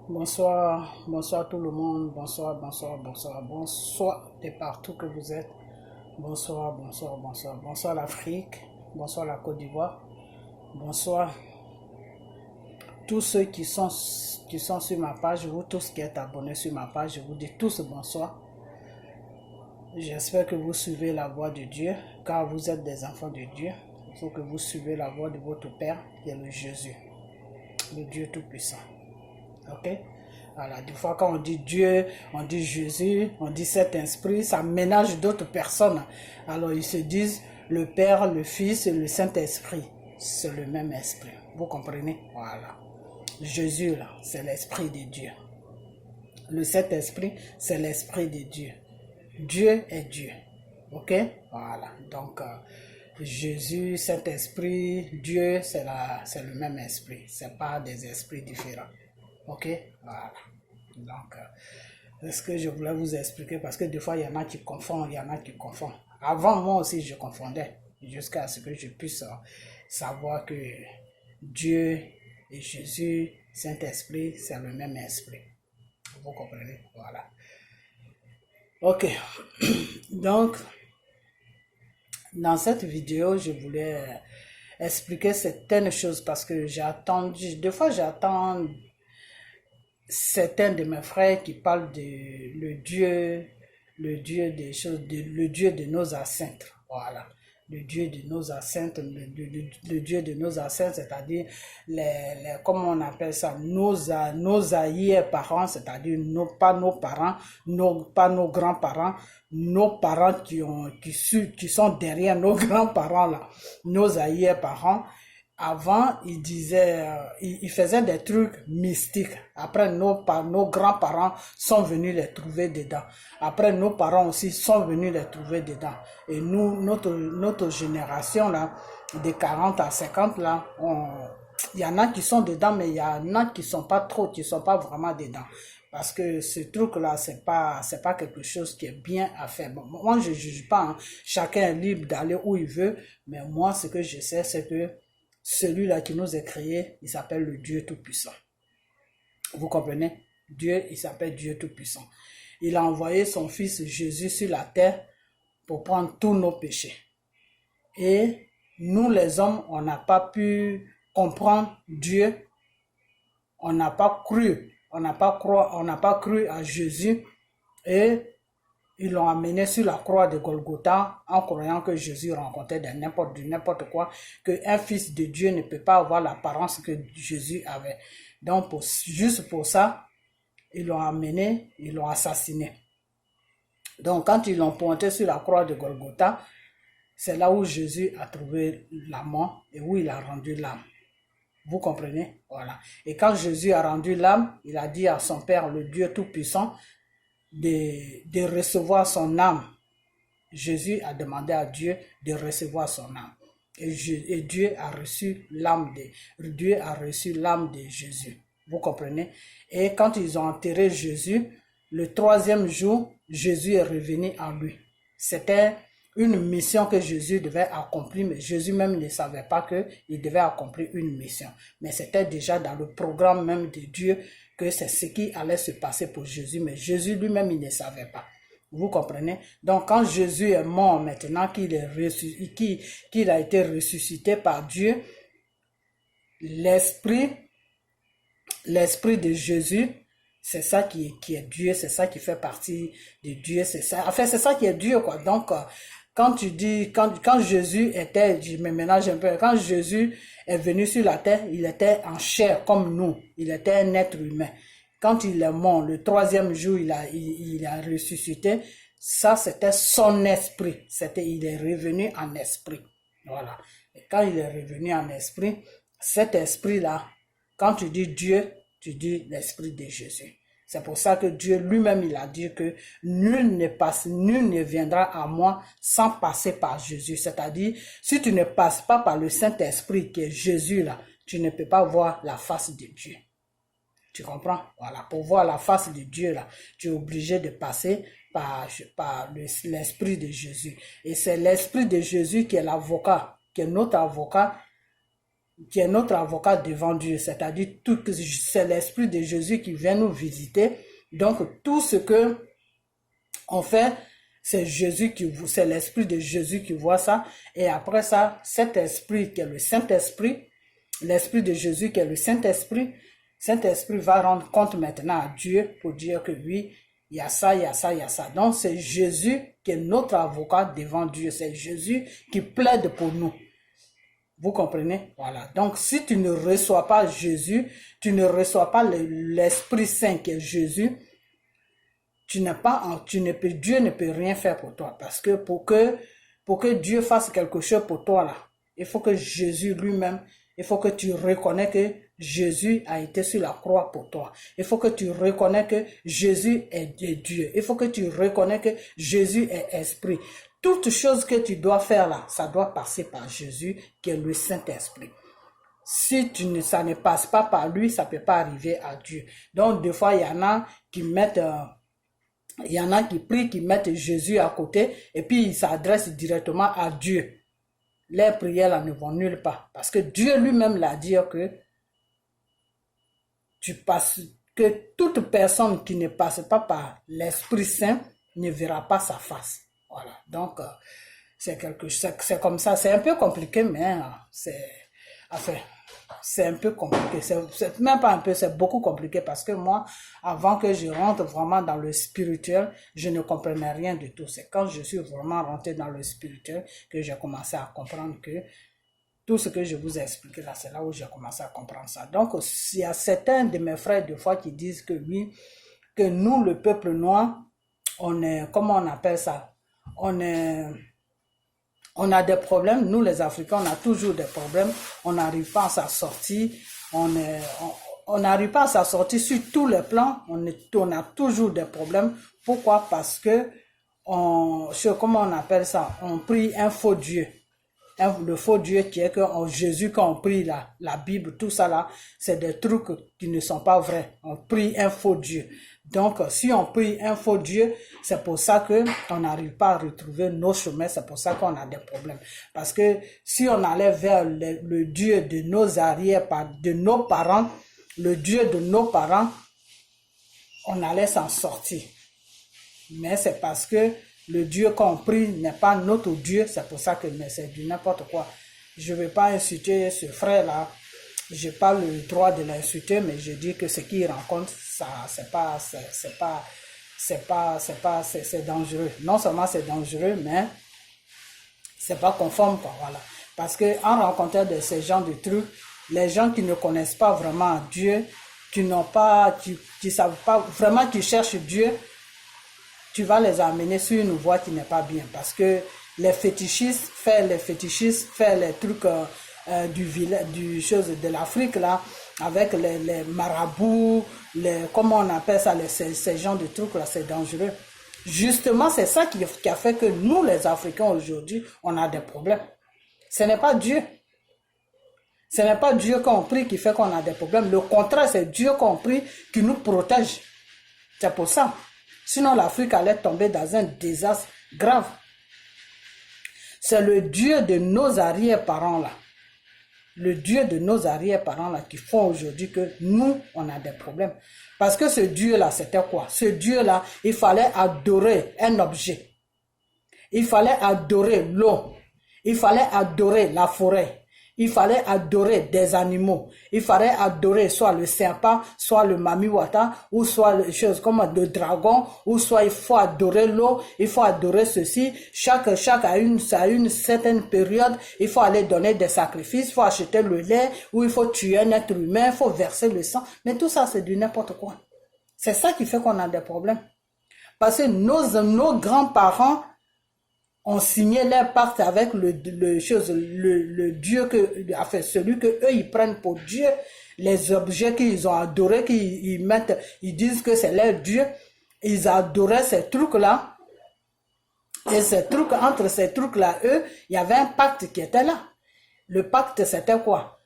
Bonsoir, bonsoir tout le monde, bonsoir de partout que vous êtes. Bonsoir l'Afrique, bonsoir la Côte d'Ivoire, bonsoir tous ceux qui sont sur ma page, vous tous qui êtes abonnés sur ma page, je vous dis tous bonsoir. J'espère que vous suivez la voie de Dieu, car vous êtes des enfants de Dieu. Il faut que vous suivez la voie de votre Père, qui est le Jésus, le Dieu Tout-Puissant. Ok? Voilà, des fois quand on dit Dieu, on dit Jésus, on dit cet esprit, ça ménage d'autres personnes. Alors ils se disent le Père, le Fils et le Saint-Esprit. C'est le même esprit. Vous comprenez? Voilà. Jésus, là, c'est l'esprit de Dieu. Le Saint-Esprit, c'est l'esprit de Dieu. Dieu est Dieu. Ok? Voilà. Donc, Jésus, Saint-Esprit, Dieu, c'est le même esprit. Ce n'est pas des esprits différents. Ok? Voilà. Donc, c'est ce que je voulais vous expliquer parce que des fois, il y en a qui confondent, Avant, moi aussi, je confondais jusqu'à ce que je puisse savoir que Dieu et Jésus, Saint-Esprit, c'est le même esprit. Vous comprenez? Voilà. Ok. Donc, dans cette vidéo, je voulais expliquer certaines choses parce que des fois j'attends certains de mes frères qui parlent de le Dieu des choses, le Dieu de nos ancêtres. Voilà. Le Dieu de nos ancêtres, le Dieu de nos ancêtres, c'est-à-dire comment on appelle ça, nos arrière-parents, c'est-à-dire pas nos parents, pas nos grands-parents, nos parents qui sont derrière nos grands-parents là, nos arrière-parents. Avant, ils faisaient des trucs mystiques. Après, nos grands-parents sont venus les trouver dedans. Après, nos parents aussi sont venus les trouver dedans. Et nous, notre génération là, de 40 à 50 là, il y en a qui sont dedans, mais il y en a qui sont pas vraiment dedans. Parce que ce truc-là, c'est pas quelque chose qui est bien à faire. Bon, moi, je juge pas, hein. Chacun est libre d'aller où il veut. Mais moi, ce que je sais, c'est que celui-là qui nous a créé, il s'appelle le Dieu Tout-Puissant. Vous comprenez? Dieu, il s'appelle Dieu Tout-Puissant. Il a envoyé son fils Jésus sur la terre pour prendre tous nos péchés. Et nous, les hommes, on n'a pas pu comprendre Dieu. On n'a pas cru à Jésus. Et ils l'ont amené sur la croix de Golgotha en croyant que Jésus rencontrait n'importe quoi, qu'un fils de Dieu ne peut pas avoir l'apparence que Jésus avait. Donc, juste pour ça, ils l'ont amené, ils l'ont assassiné. Donc, quand ils l'ont pointé sur la croix de Golgotha, c'est là où Jésus a trouvé la mort et où il a rendu l'âme. Vous comprenez? Voilà. Et quand Jésus a rendu l'âme, il a dit à son Père, le Dieu Tout-Puissant, de recevoir son âme. Jésus a demandé à Dieu de recevoir son âme. Et Dieu a reçu l'âme de Jésus. Vous comprenez? Et quand ils ont enterré Jésus, le troisième jour, Jésus est revenu en lui. C'était une mission que Jésus devait accomplir, mais Jésus même ne savait pas qu'il devait accomplir une mission. Mais c'était déjà dans le programme même de Dieu que c'est ce qui allait se passer pour Jésus, mais Jésus lui-même, il ne savait pas. Vous comprenez? Donc, quand Jésus est mort maintenant, qu'il a été ressuscité par Dieu, l'esprit de Jésus, c'est ça qui est Dieu, c'est ça qui fait partie de Dieu, c'est ça. Enfin, c'est ça qui est Dieu, quoi. Donc, quand Jésus était, je me mélange un peu, quand Jésus est venu sur la terre, il était en chair comme nous, il était un être humain. Quand il est mort, le troisième jour, il a ressuscité, ça c'était son esprit, il est revenu en esprit. Voilà. Et quand il est revenu en esprit, cet esprit-là, quand tu dis Dieu, tu dis l'esprit de Jésus. C'est pour ça que Dieu lui-même, il a dit que nul ne viendra à moi sans passer par Jésus. C'est-à-dire, si tu ne passes pas par le Saint-Esprit qui est Jésus là, tu ne peux pas voir la face de Dieu. Tu comprends? Voilà. Pour voir la face de Dieu là, tu es obligé de passer par l'Esprit de Jésus. Et c'est l'Esprit de Jésus qui est l'avocat, qui est notre avocat qui est notre avocat devant Dieu, c'est-à-dire c'est l'Esprit de Jésus qui vient nous visiter. Donc tout ce que on fait, c'est c'est l'Esprit de Jésus qui voit ça. Et après ça, cet Esprit qui est le Saint-Esprit, l'Esprit de Jésus qui est le Saint-Esprit va rendre compte maintenant à Dieu pour dire que oui, il y a ça, il y a ça, il y a ça. Donc c'est Jésus qui est notre avocat devant Dieu. C'est Jésus qui plaide pour nous. Vous comprenez? Voilà. Donc, si tu ne reçois pas Jésus, tu ne reçois pas l'Esprit Saint qui est Jésus, Dieu ne peut rien faire pour toi. Parce que pour que Dieu fasse quelque chose pour toi, là, il faut que Jésus lui-même, il faut que tu reconnais que Jésus a été sur la croix pour toi. Il faut que tu reconnais que Jésus est Dieu. Il faut que tu reconnais que Jésus est Esprit. Toute chose que tu dois faire là, ça doit passer par Jésus, qui est le Saint-Esprit. Si ça ne passe pas par lui, ça ne peut pas arriver à Dieu. Donc, des fois, il y en a qui prient, qui mettent Jésus à côté, et puis ils s'adressent directement à Dieu. Les prières là ne vont nulle part. Parce que Dieu lui-même l'a dit que toute personne qui ne passe pas par l'Esprit Saint ne verra pas sa face. Voilà, donc c'est comme ça, c'est un peu compliqué, mais c'est un peu compliqué, c'est même pas un peu, c'est beaucoup compliqué parce que moi, avant que je rentre vraiment dans le spirituel, je ne comprenais rien du tout. C'est quand je suis vraiment rentré dans le spirituel que j'ai commencé à comprendre que tout ce que je vous ai expliqué là, c'est là où j'ai commencé à comprendre ça. Donc, il y a certains de mes frères des fois qui disent que oui, que nous, le peuple noir, on est, comment on appelle ça? On a des problèmes, nous les Africains, on a toujours des problèmes, on n'arrive pas à s'en sortir, on n'arrive pas à s'en sortir sur tous les plans, on a toujours des problèmes. Pourquoi? Parce que, comment on appelle ça? On prie un faux Dieu. Le faux Dieu qui est que Jésus, quand on prie la Bible, tout ça là, c'est des trucs qui ne sont pas vrais. On prie un faux Dieu. Donc, si on prie un faux Dieu, c'est pour ça que on n'arrive pas à retrouver nos chemins, c'est pour ça qu'on a des problèmes. Parce que si on allait vers le Dieu de nos arrières, de nos parents, le Dieu de nos parents, on allait s'en sortir. Mais c'est parce que le Dieu qu'on prie n'est pas notre Dieu, c'est pour ça que c'est du n'importe quoi. Je ne vais pas insulter ce frère-là, je n'ai pas le droit de l'insulter, mais je dis que ce qu'il rencontre, ça, c'est dangereux. Non seulement c'est dangereux, mais c'est pas conforme, quoi, voilà. Parce que en rencontrant ces genres de trucs, les gens qui ne connaissent pas vraiment Dieu, qui savent pas vraiment, qui cherchent Dieu, tu vas les amener sur une voie qui n'est pas bien. Parce que les fétichistes, faire les trucs de l'Afrique là, avec les marabouts, comment on appelle ça, ces genres de trucs là, c'est dangereux. Justement, c'est ça qui a fait que nous, les Africains aujourd'hui, on a des problèmes. Ce n'est pas Dieu. Ce n'est pas Dieu qu'on prie qui fait qu'on a des problèmes. Le contraire, c'est Dieu qu'on prie qui nous protège. C'est pour ça. Sinon, l'Afrique allait tomber dans un désastre grave. C'est le Dieu de nos arrière-parents là. Le Dieu de nos arrière-parents là qui font aujourd'hui que nous, on a des problèmes. Parce que ce Dieu-là, c'était quoi? Ce Dieu-là, il fallait adorer un objet. Il fallait adorer l'eau. Il fallait adorer la forêt. Il fallait adorer des animaux. Il fallait adorer soit le serpent, soit le mamiwata, ou soit les choses comme le dragon, ou soit il faut adorer l'eau, il faut adorer ceci. Chaque à une certaine période, il faut aller donner des sacrifices, il faut acheter le lait, ou il faut tuer un être humain, il faut verser le sang. Mais tout ça, c'est du n'importe quoi. C'est ça qui fait qu'on a des problèmes. Parce que nos grands-parents ont signé leur pacte avec le Dieu celui que eux ils prennent pour Dieu, les objets qu'ils ont adorés, ils disent que c'est leur Dieu, ils adoraient ces trucs-là, et entre ces trucs-là, eux, il y avait un pacte qui était là. Le pacte, c'était quoi?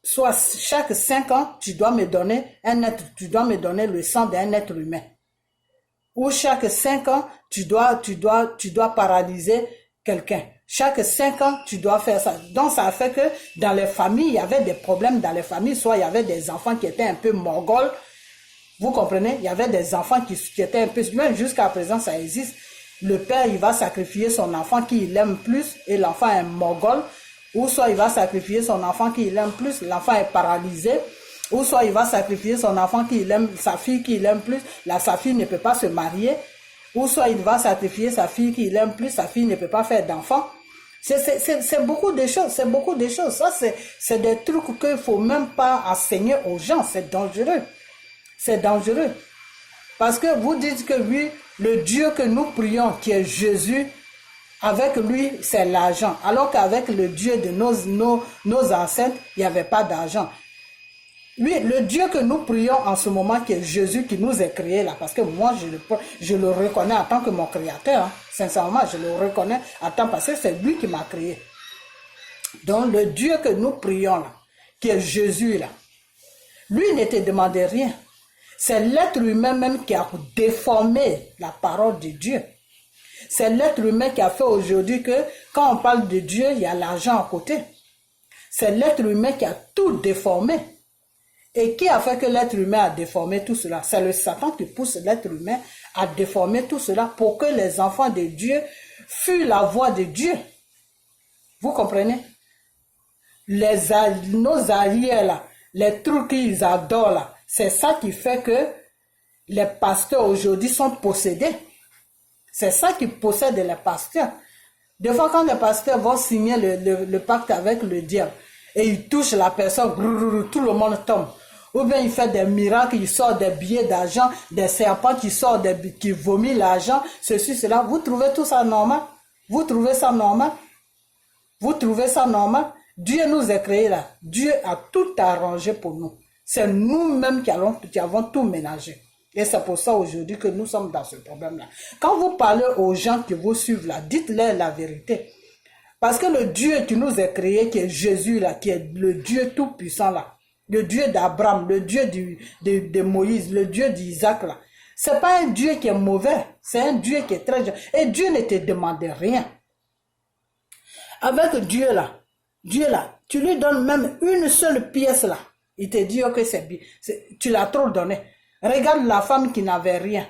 Soit chaque 5 ans, tu dois me donner le sang d'un être humain. Ou chaque 5 ans, tu dois paralyser quelqu'un. Chaque 5 ans, tu dois faire ça. Donc, ça fait que dans les familles, il y avait des problèmes dans les familles. Soit il y avait des enfants qui étaient un peu mongols. Vous comprenez? Il y avait des enfants qui étaient un peu... Même jusqu'à présent, ça existe. Le père, il va sacrifier son enfant qui l'aime plus et l'enfant est mongol. Ou soit il va sacrifier son enfant qui l'aime plus, l'enfant est paralysé. Ou soit il va sacrifier son enfant qui l'aime, sa fille qui l'aime plus, sa fille ne peut pas se marier. Ou soit il va sacrifier sa fille qui l'aime plus, sa fille ne peut pas faire d'enfant. C'est beaucoup de choses, c'est beaucoup de choses. Ça, c'est des trucs qu'il ne faut même pas enseigner aux gens. C'est dangereux. C'est dangereux. Parce que vous dites que oui, le Dieu que nous prions, qui est Jésus, avec lui, c'est l'argent. Alors qu'avec le Dieu de nos ancêtres, il n'y avait pas d'argent. Oui, le Dieu que nous prions en ce moment, qui est Jésus, qui nous a créé là, parce que moi, je le reconnais en tant que mon créateur. Hein. Sincèrement, je le reconnais en tant parce que c'est lui qui m'a créé. Donc, le Dieu que nous prions là, qui est Jésus là, lui ne te demandait rien. C'est l'être humain même qui a déformé la parole de Dieu. C'est l'être humain qui a fait aujourd'hui que quand on parle de Dieu, il y a l'argent à côté. C'est l'être humain qui a tout déformé. Et qui a fait que l'être humain a déformé tout cela? C'est le Satan qui pousse l'être humain à déformer tout cela pour que les enfants de Dieu fuient la voie de Dieu. Vous comprenez? Nos alliés là, les trucs qu'ils adorent là, c'est ça qui fait que les pasteurs aujourd'hui sont possédés. C'est ça qui possède les pasteurs. Des fois, quand les pasteurs vont signer le pacte avec le diable et ils touchent la personne, tout le monde tombe. Ou bien il fait des miracles, il sort des billets d'argent, des serpents qui sortent, qui vomissent l'argent, ceci, cela. Vous trouvez tout ça normal? Vous trouvez ça normal? Vous trouvez ça normal? Dieu nous a créés là. Dieu a tout arrangé pour nous. C'est nous-mêmes qui avons tout ménagé. Et c'est pour ça aujourd'hui que nous sommes dans ce problème-là. Quand vous parlez aux gens qui vous suivent là, dites-leur la vérité. Parce que le Dieu qui nous a créés, qui est Jésus là, qui est le Dieu tout-puissant là, le Dieu d'Abraham, le Dieu de Moïse, le Dieu d'Isaac là, c'est pas un Dieu qui est mauvais, c'est un Dieu qui est très... Et Dieu ne te demande rien. Avec Dieu là, tu lui donnes même une seule pièce là, il te dit que c'est bien, tu l'as trop donné. Regarde la femme qui n'avait rien.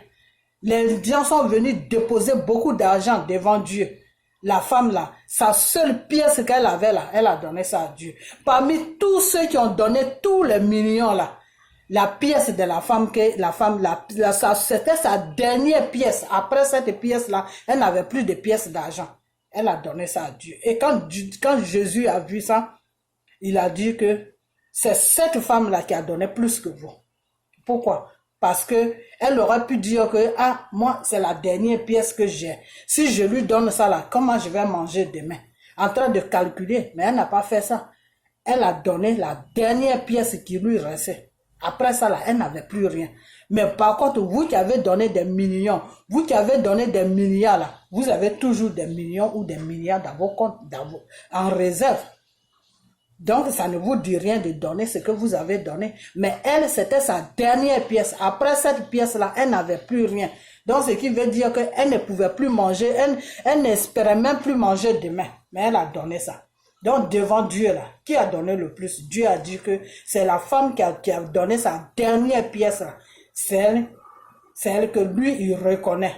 Les gens sont venus déposer beaucoup d'argent devant Dieu. La femme là, sa seule pièce qu'elle avait là, elle a donné ça à Dieu. Parmi tous ceux qui ont donné tous les millions là, la pièce de la femme, c'était sa dernière pièce. Après cette pièce là, elle n'avait plus de pièces d'argent. Elle a donné ça à Dieu. Et quand Jésus a vu ça, il a dit que c'est cette femme là qui a donné plus que vous. Pourquoi? Parce que elle aurait pu dire que, ah, moi, c'est la dernière pièce que j'ai. Si je lui donne ça là, comment je vais manger demain? En train de calculer, mais elle n'a pas fait ça. Elle a donné la dernière pièce qui lui restait. Après ça là, elle n'avait plus rien. Mais par contre, vous qui avez donné des millions, vous qui avez donné des milliards là, vous avez toujours des millions ou des milliards dans vos comptes, en réserve. Donc, ça ne vous dit rien de donner ce que vous avez donné. Mais elle, c'était sa dernière pièce. Après cette pièce-là, elle n'avait plus rien. Donc, ce qui veut dire qu'elle ne pouvait plus manger. Elle n'espérait même plus manger demain. Mais elle a donné ça. Donc, devant Dieu, là, qui a donné le plus? Dieu a dit que c'est la femme qui a donné sa dernière pièce. Là. C'est elle que lui, il reconnaît.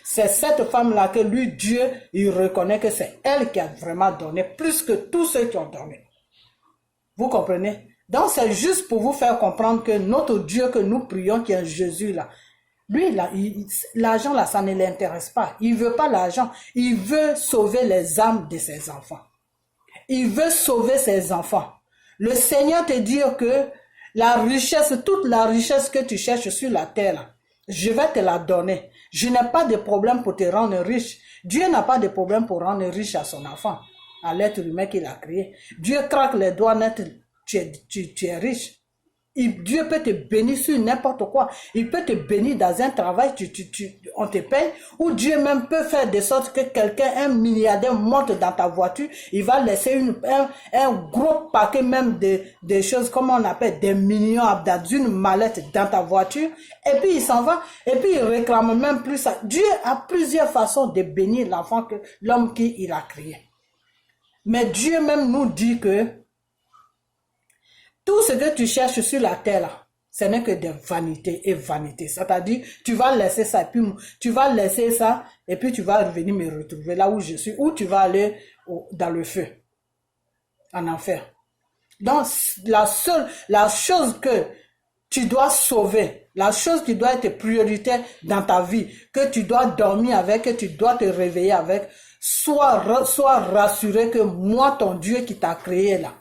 C'est cette femme-là que lui, Dieu, il reconnaît que c'est elle qui a vraiment donné plus que tous ceux qui ont donné. Vous comprenez? Donc, c'est juste pour vous faire comprendre que notre Dieu que nous prions, qui est Jésus, là, lui, là, l'argent, là, ça ne l'intéresse pas. Il ne veut pas l'argent. Il veut sauver les âmes de ses enfants. Il veut sauver ses enfants. Le Seigneur te dit que la richesse, toute la richesse que tu cherches sur la terre, là, je vais te la donner. Je n'ai pas de problème pour te rendre riche. Dieu n'a pas de problème pour rendre riche à son enfant, à l'être humain qu'il a créé. Dieu craque les doigts net, tu es riche. Dieu peut te bénir sur n'importe quoi. Il peut te bénir dans un travail, on te paye. Ou Dieu même peut faire de sorte que quelqu'un, un milliardaire, monte dans ta voiture. Il va laisser un gros paquet même de choses, comme on appelle, des millions dans une mallette dans ta voiture. Et puis il s'en va. Et puis il réclame même plus ça. Dieu a plusieurs façons de bénir l'enfant que l'homme qu'il a créé. Mais Dieu même nous dit que tout ce que tu cherches sur la terre, là, ce n'est que des vanités et vanités. C'est-à-dire, tu vas laisser ça, et puis tu vas laisser ça, et puis tu vas revenir me retrouver là où je suis, ou tu vas aller dans le feu, en enfer. Donc, la chose que tu dois sauver, la chose qui doit être prioritaire dans ta vie, que tu dois dormir avec, que tu dois te réveiller avec, sois rassuré que moi, ton Dieu qui t'a créé là,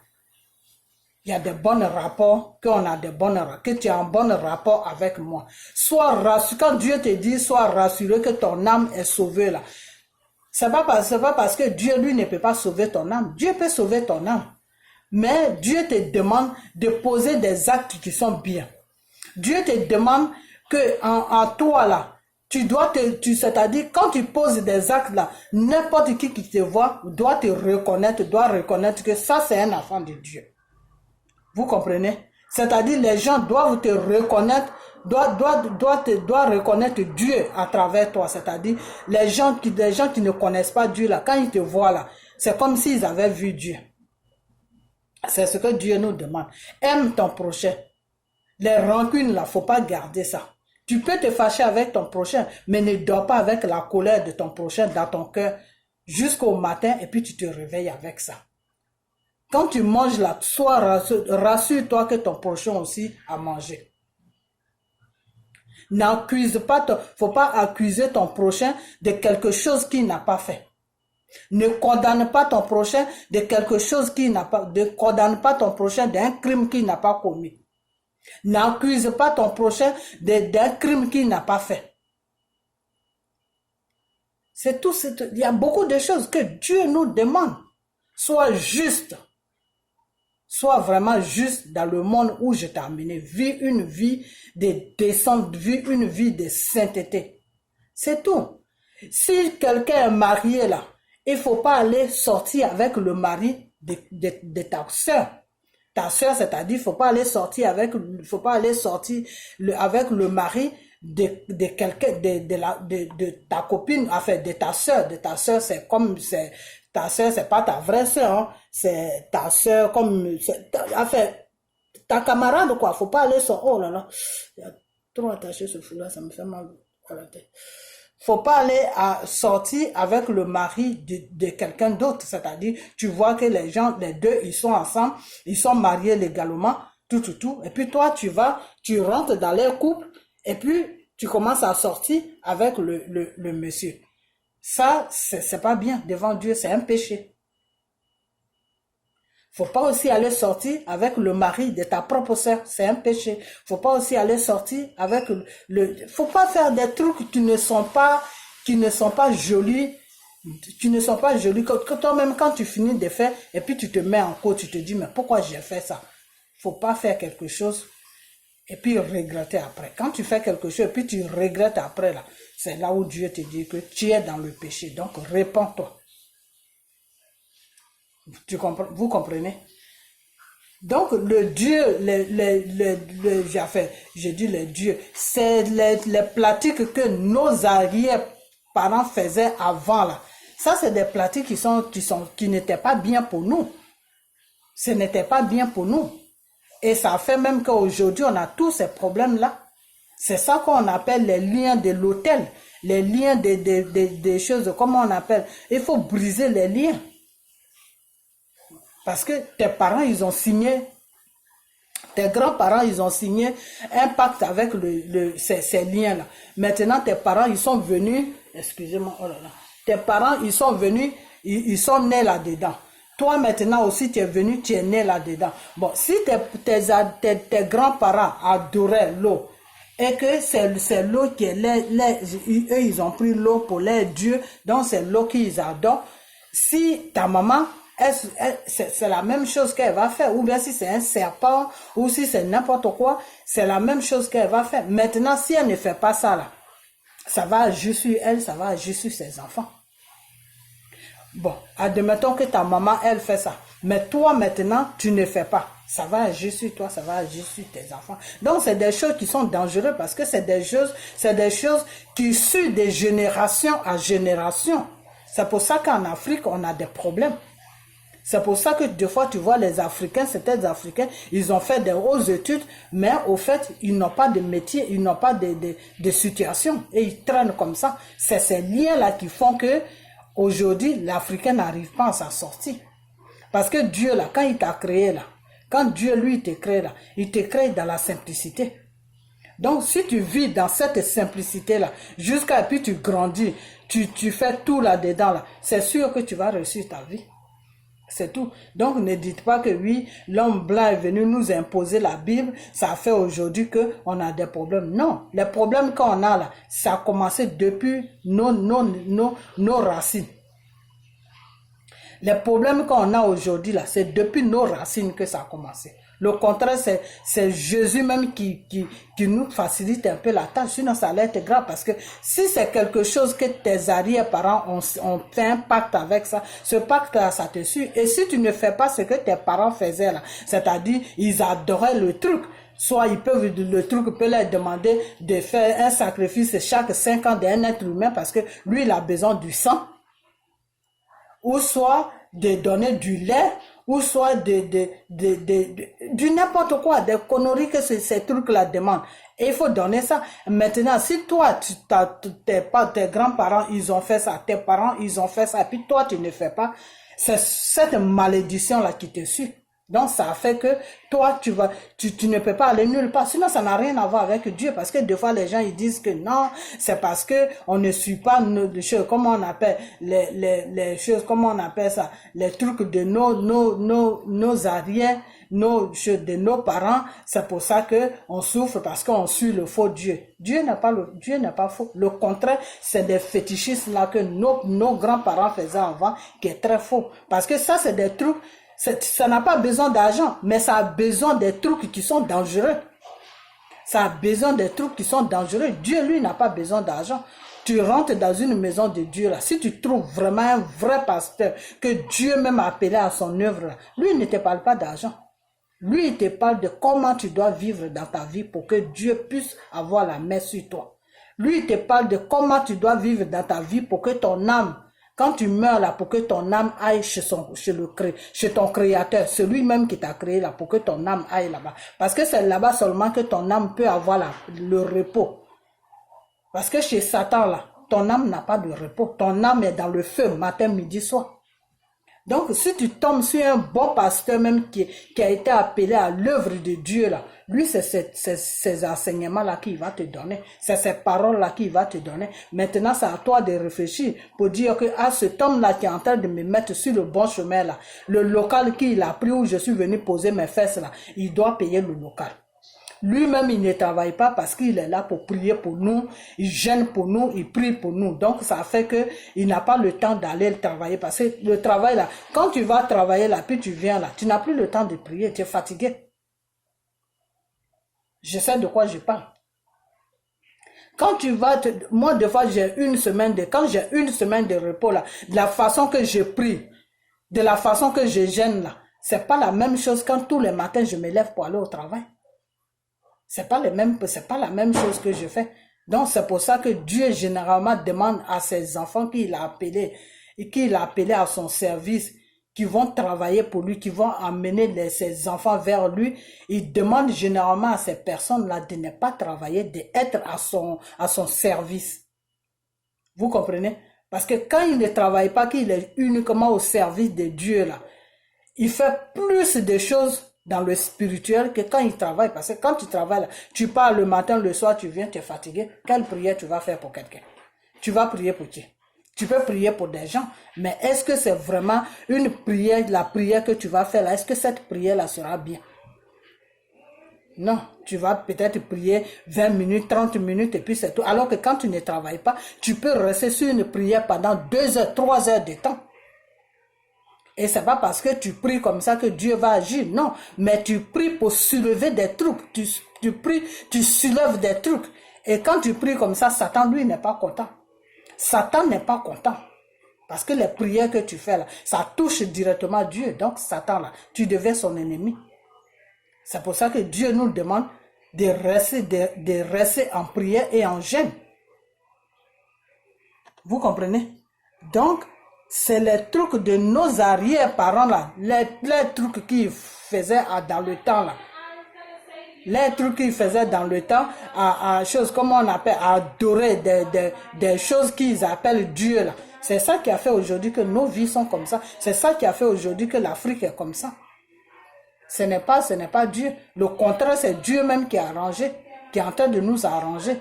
il y a des bons rapports, que tu as un bon rapport avec moi. Sois rassuré, quand Dieu te dit, sois rassuré que ton âme est sauvée là. C'est pas parce que Dieu, lui, ne peut pas sauver ton âme. Dieu peut sauver ton âme. Mais Dieu te demande de poser des actes qui sont bien. Dieu te demande que en toi là, c'est-à-dire quand tu poses des actes là, n'importe qui te voit doit reconnaître que ça c'est un enfant de Dieu. Vous comprenez? C'est-à-dire les gens doivent te reconnaître, doivent reconnaître Dieu à travers toi. C'est-à-dire les gens qui ne connaissent pas Dieu là, quand ils te voient là, c'est comme s'ils avaient vu Dieu. C'est ce que Dieu nous demande. Aime ton prochain. Les rancunes là, faut pas garder ça. Tu peux te fâcher avec ton prochain, mais ne dors pas avec la colère de ton prochain dans ton cœur jusqu'au matin et puis tu te réveilles avec ça. Quand tu manges là, rassure-toi que ton prochain aussi a mangé. Faut pas accuser ton prochain de quelque chose qu'il n'a pas fait. Ne condamne pas ton prochain de quelque chose condamne pas ton prochain d'un crime qu'il n'a pas commis. N'accuse pas ton prochain d'un crime qu'il n'a pas fait. Il y a beaucoup de choses que Dieu nous demande. Sois juste. Sois vraiment juste dans le monde où je t'ai amené. Vis une vie de décente, vis une vie de sainteté. C'est tout. Si quelqu'un est marié là, il ne faut pas aller sortir avec le mari de ta soeur. Ta soeur, c'est-à-dire, il ne faut pas aller sortir avec le mari de quelqu'un, de ta copine, enfin, de ta soeur. Ta soeur, c'est pas ta vraie soeur, hein. C'est ta soeur enfin, ta camarade, quoi. Faut pas aller sur, oh là là, il y a trop attaché ce foulard, ça me fait mal à la tête. Faut pas aller sortir avec le mari de quelqu'un d'autre, c'est-à-dire, tu vois que les deux, ils sont ensemble, ils sont mariés légalement, tout, et puis toi, tu rentres dans leur couple, et puis, tu commences à sortir avec le monsieur. Ça, c'est pas bien. Devant Dieu, c'est un péché. Faut pas aussi aller sortir avec le mari de ta propre sœur. C'est un péché. Faut pas aussi aller sortir avec faut pas faire des trucs qui ne sont pas jolis. Qui ne sont pas jolis. Que toi-même, quand tu finis de faire, et puis tu te mets en cause, tu te dis, mais pourquoi j'ai fait ça? Faut pas faire quelque chose et puis regretter après. Quand tu fais quelque chose et puis tu regrettes après, là, c'est là où Dieu te dit que tu es dans le péché. Donc, répands-toi. Vous comprenez? Donc, le Dieu, j'ai dit le Dieu, c'est les pratiques que nos arrière-parents faisaient avant, là. Ça, c'est des pratiques qui n'étaient pas bien pour nous. Ce n'était pas bien pour nous. Et ça fait même qu'aujourd'hui, on a tous ces problèmes-là. C'est ça qu'on appelle les liens de l'autel, les liens des choses, comment on appelle. Il faut briser les liens. Parce que tes parents, ils ont signé, tes grands-parents, ils ont signé un pacte avec ces liens-là. Maintenant, tes parents, ils sont venus, excusez-moi, oh là là, tes parents, ils sont venus, ils sont nés là-dedans. Toi, maintenant aussi, tu es venu, tu es né là-dedans. Bon, si tes grands-parents adoraient l'eau, et que c'est l'eau qui est eux, ils ont pris l'eau pour leur Dieu, donc c'est l'eau qu'ils adorent. Si ta maman, c'est la même chose qu'elle va faire. Ou bien si c'est un serpent, ou si c'est n'importe quoi, c'est la même chose qu'elle va faire. Maintenant, si elle ne fait pas ça là, ça va agir sur elle, ça va agir sur ses enfants. Bon, admettons que ta maman, elle fait ça. Mais toi, maintenant, tu ne fais pas. Ça va agir sur toi, ça va agir sur tes enfants. Donc, c'est des choses qui sont dangereuses parce que c'est des choses qui suivent de génération à génération. C'est pour ça qu'en Afrique, on a des problèmes. C'est pour ça que des fois, tu vois les Africains, certains Africains, ils ont fait des hautes études, mais au fait, ils n'ont pas de métier, ils n'ont pas de situation. Et ils traînent comme ça. C'est ces liens-là qui font que aujourd'hui, l'Africain n'arrive pas à s'en sortir. Parce que Dieu, là, quand il t'a créé, là, quand Dieu, lui, te crée, là, il te crée dans la simplicité. Donc, si tu vis dans cette simplicité-là, jusqu'à puis tu grandis, tu fais tout là-dedans, là, c'est sûr que tu vas réussir ta vie. C'est tout. Donc, ne dites pas que oui, l'homme blanc est venu nous imposer la Bible, ça fait aujourd'hui qu'on a des problèmes. Non, les problèmes qu'on a là, ça a commencé depuis nos racines. Les problèmes qu'on a aujourd'hui là, c'est depuis nos racines que ça a commencé. Le contraire, c'est Jésus même qui nous facilite un peu la tâche. Sinon, ça allait être grave parce que si c'est quelque chose que tes arrière-parents ont fait un pacte avec ça, ce pacte-là, ça te suit. Et si tu ne fais pas ce que tes parents faisaient là, c'est-à-dire, ils adoraient le truc. Soit le truc peut leur demander de faire un sacrifice chaque 5 ans d'un être humain parce que lui, il a besoin du sang. Ou soit de donner du lait, ou soit du n'importe quoi, des conneries que ces trucs-là demandent. Et il faut donner ça. Maintenant, si toi, tes grands-parents, ils ont fait ça, tes parents, ils ont fait ça, et puis toi, tu ne fais pas, c'est cette malédiction-là qui te suit. Donc, ça fait que toi, tu ne peux pas aller nulle part. Sinon, ça n'a rien à voir avec Dieu. Parce que des fois, les gens, ils disent que non, c'est parce que on ne suit pas nos choses, comment on appelle, les choses, comment on appelle ça, les trucs de nos arrières, de nos parents. C'est pour ça que on souffre parce qu'on suit le faux Dieu. Dieu n'est pas faux. Le contraire, c'est des fétichismes là que nos grands-parents faisaient avant, qui est très faux. Parce que ça, c'est des trucs, ça n'a pas besoin d'argent, mais ça a besoin des trucs qui sont dangereux. Ça a besoin des trucs qui sont dangereux. Dieu, lui, n'a pas besoin d'argent. Tu rentres dans une maison de Dieu, là. Si tu trouves vraiment un vrai pasteur que Dieu même a appelé à son œuvre, là, lui, il ne te parle pas d'argent. Lui, il te parle de comment tu dois vivre dans ta vie pour que Dieu puisse avoir la main sur toi. Lui, il te parle de comment tu dois vivre dans ta vie pour que ton âme, quand tu meurs là, pour que ton âme aille chez ton créateur, celui-même qui t'a créé là, pour que ton âme aille là-bas. Parce que c'est là-bas seulement que ton âme peut avoir le repos. Parce que chez Satan là, ton âme n'a pas de repos. Ton âme est dans le feu, matin, midi, soir. Donc, si tu tombes sur un bon pasteur même qui a été appelé à l'œuvre de Dieu là, lui, c'est ces enseignements-là qu'il va te donner. C'est ces paroles-là qu'il va te donner. Maintenant, c'est à toi de réfléchir pour dire que cet homme-là qui est en train de me mettre sur le bon chemin là, le local qu'il a pris où je suis venu poser mes fesses là, il doit payer le local. Lui-même, il ne travaille pas parce qu'il est là pour prier pour nous, il gêne pour nous, il prie pour nous. Donc, ça fait que il n'a pas le temps d'aller travailler parce que le travail là, quand tu vas travailler là, puis tu viens là, tu n'as plus le temps de prier, tu es fatigué. Je sais de quoi je parle. Quand tu vas, moi, des fois, quand j'ai une semaine de repos là, de la façon que je prie, de la façon que je gêne là, c'est pas la même chose quand tous les matins je me lève pour aller au travail. C'est pas la même chose que je fais. Donc, c'est pour ça que Dieu généralement demande à ses enfants qu'il a appelé à son service, qui vont travailler pour lui, qui vont amener ses enfants vers lui. Il demande généralement à ces personnes-là de ne pas travailler, d'être à son service. Vous comprenez? Parce que quand il ne travaille pas, qu'il est uniquement au service de Dieu, là, il fait plus de choses dans le spirituel que quand il travaille. Parce que quand tu travailles, là, tu pars le matin, le soir, tu viens, tu es fatigué. Quelle prière tu vas faire pour quelqu'un? Tu vas prier pour qui? Tu peux prier pour des gens, mais est-ce que c'est vraiment une prière, la prière que tu vas faire là? Est-ce que cette prière-là sera bien? Non, tu vas peut-être prier 20 minutes, 30 minutes et puis c'est tout. Alors que quand tu ne travailles pas, tu peux rester sur une prière pendant 2 heures, 3 heures de temps. Et c'est pas parce que tu pries comme ça que Dieu va agir, non. Mais tu pries pour soulever des trucs. Tu pries, tu soulèves des trucs. Et quand tu pries comme ça, Satan, lui, n'est pas content. Satan n'est pas content. Parce que les prières que tu fais là, ça touche directement Dieu. Donc Satan là, tu deviens son ennemi. C'est pour ça que Dieu nous demande de rester en prière et en jeûne. Vous comprenez? Donc, c'est les trucs de nos arrière-parents là, les trucs qu'ils faisaient dans le temps là. Les trucs qu'ils faisaient dans le temps, à choses, comment on appelle, à adorer des choses qu'ils appellent Dieu là. C'est ça qui a fait aujourd'hui que nos vies sont comme ça. C'est ça qui a fait aujourd'hui que l'Afrique est comme ça. Ce n'est pas Dieu. Le contraire, c'est Dieu même qui a arrangé, qui est en train de nous arranger.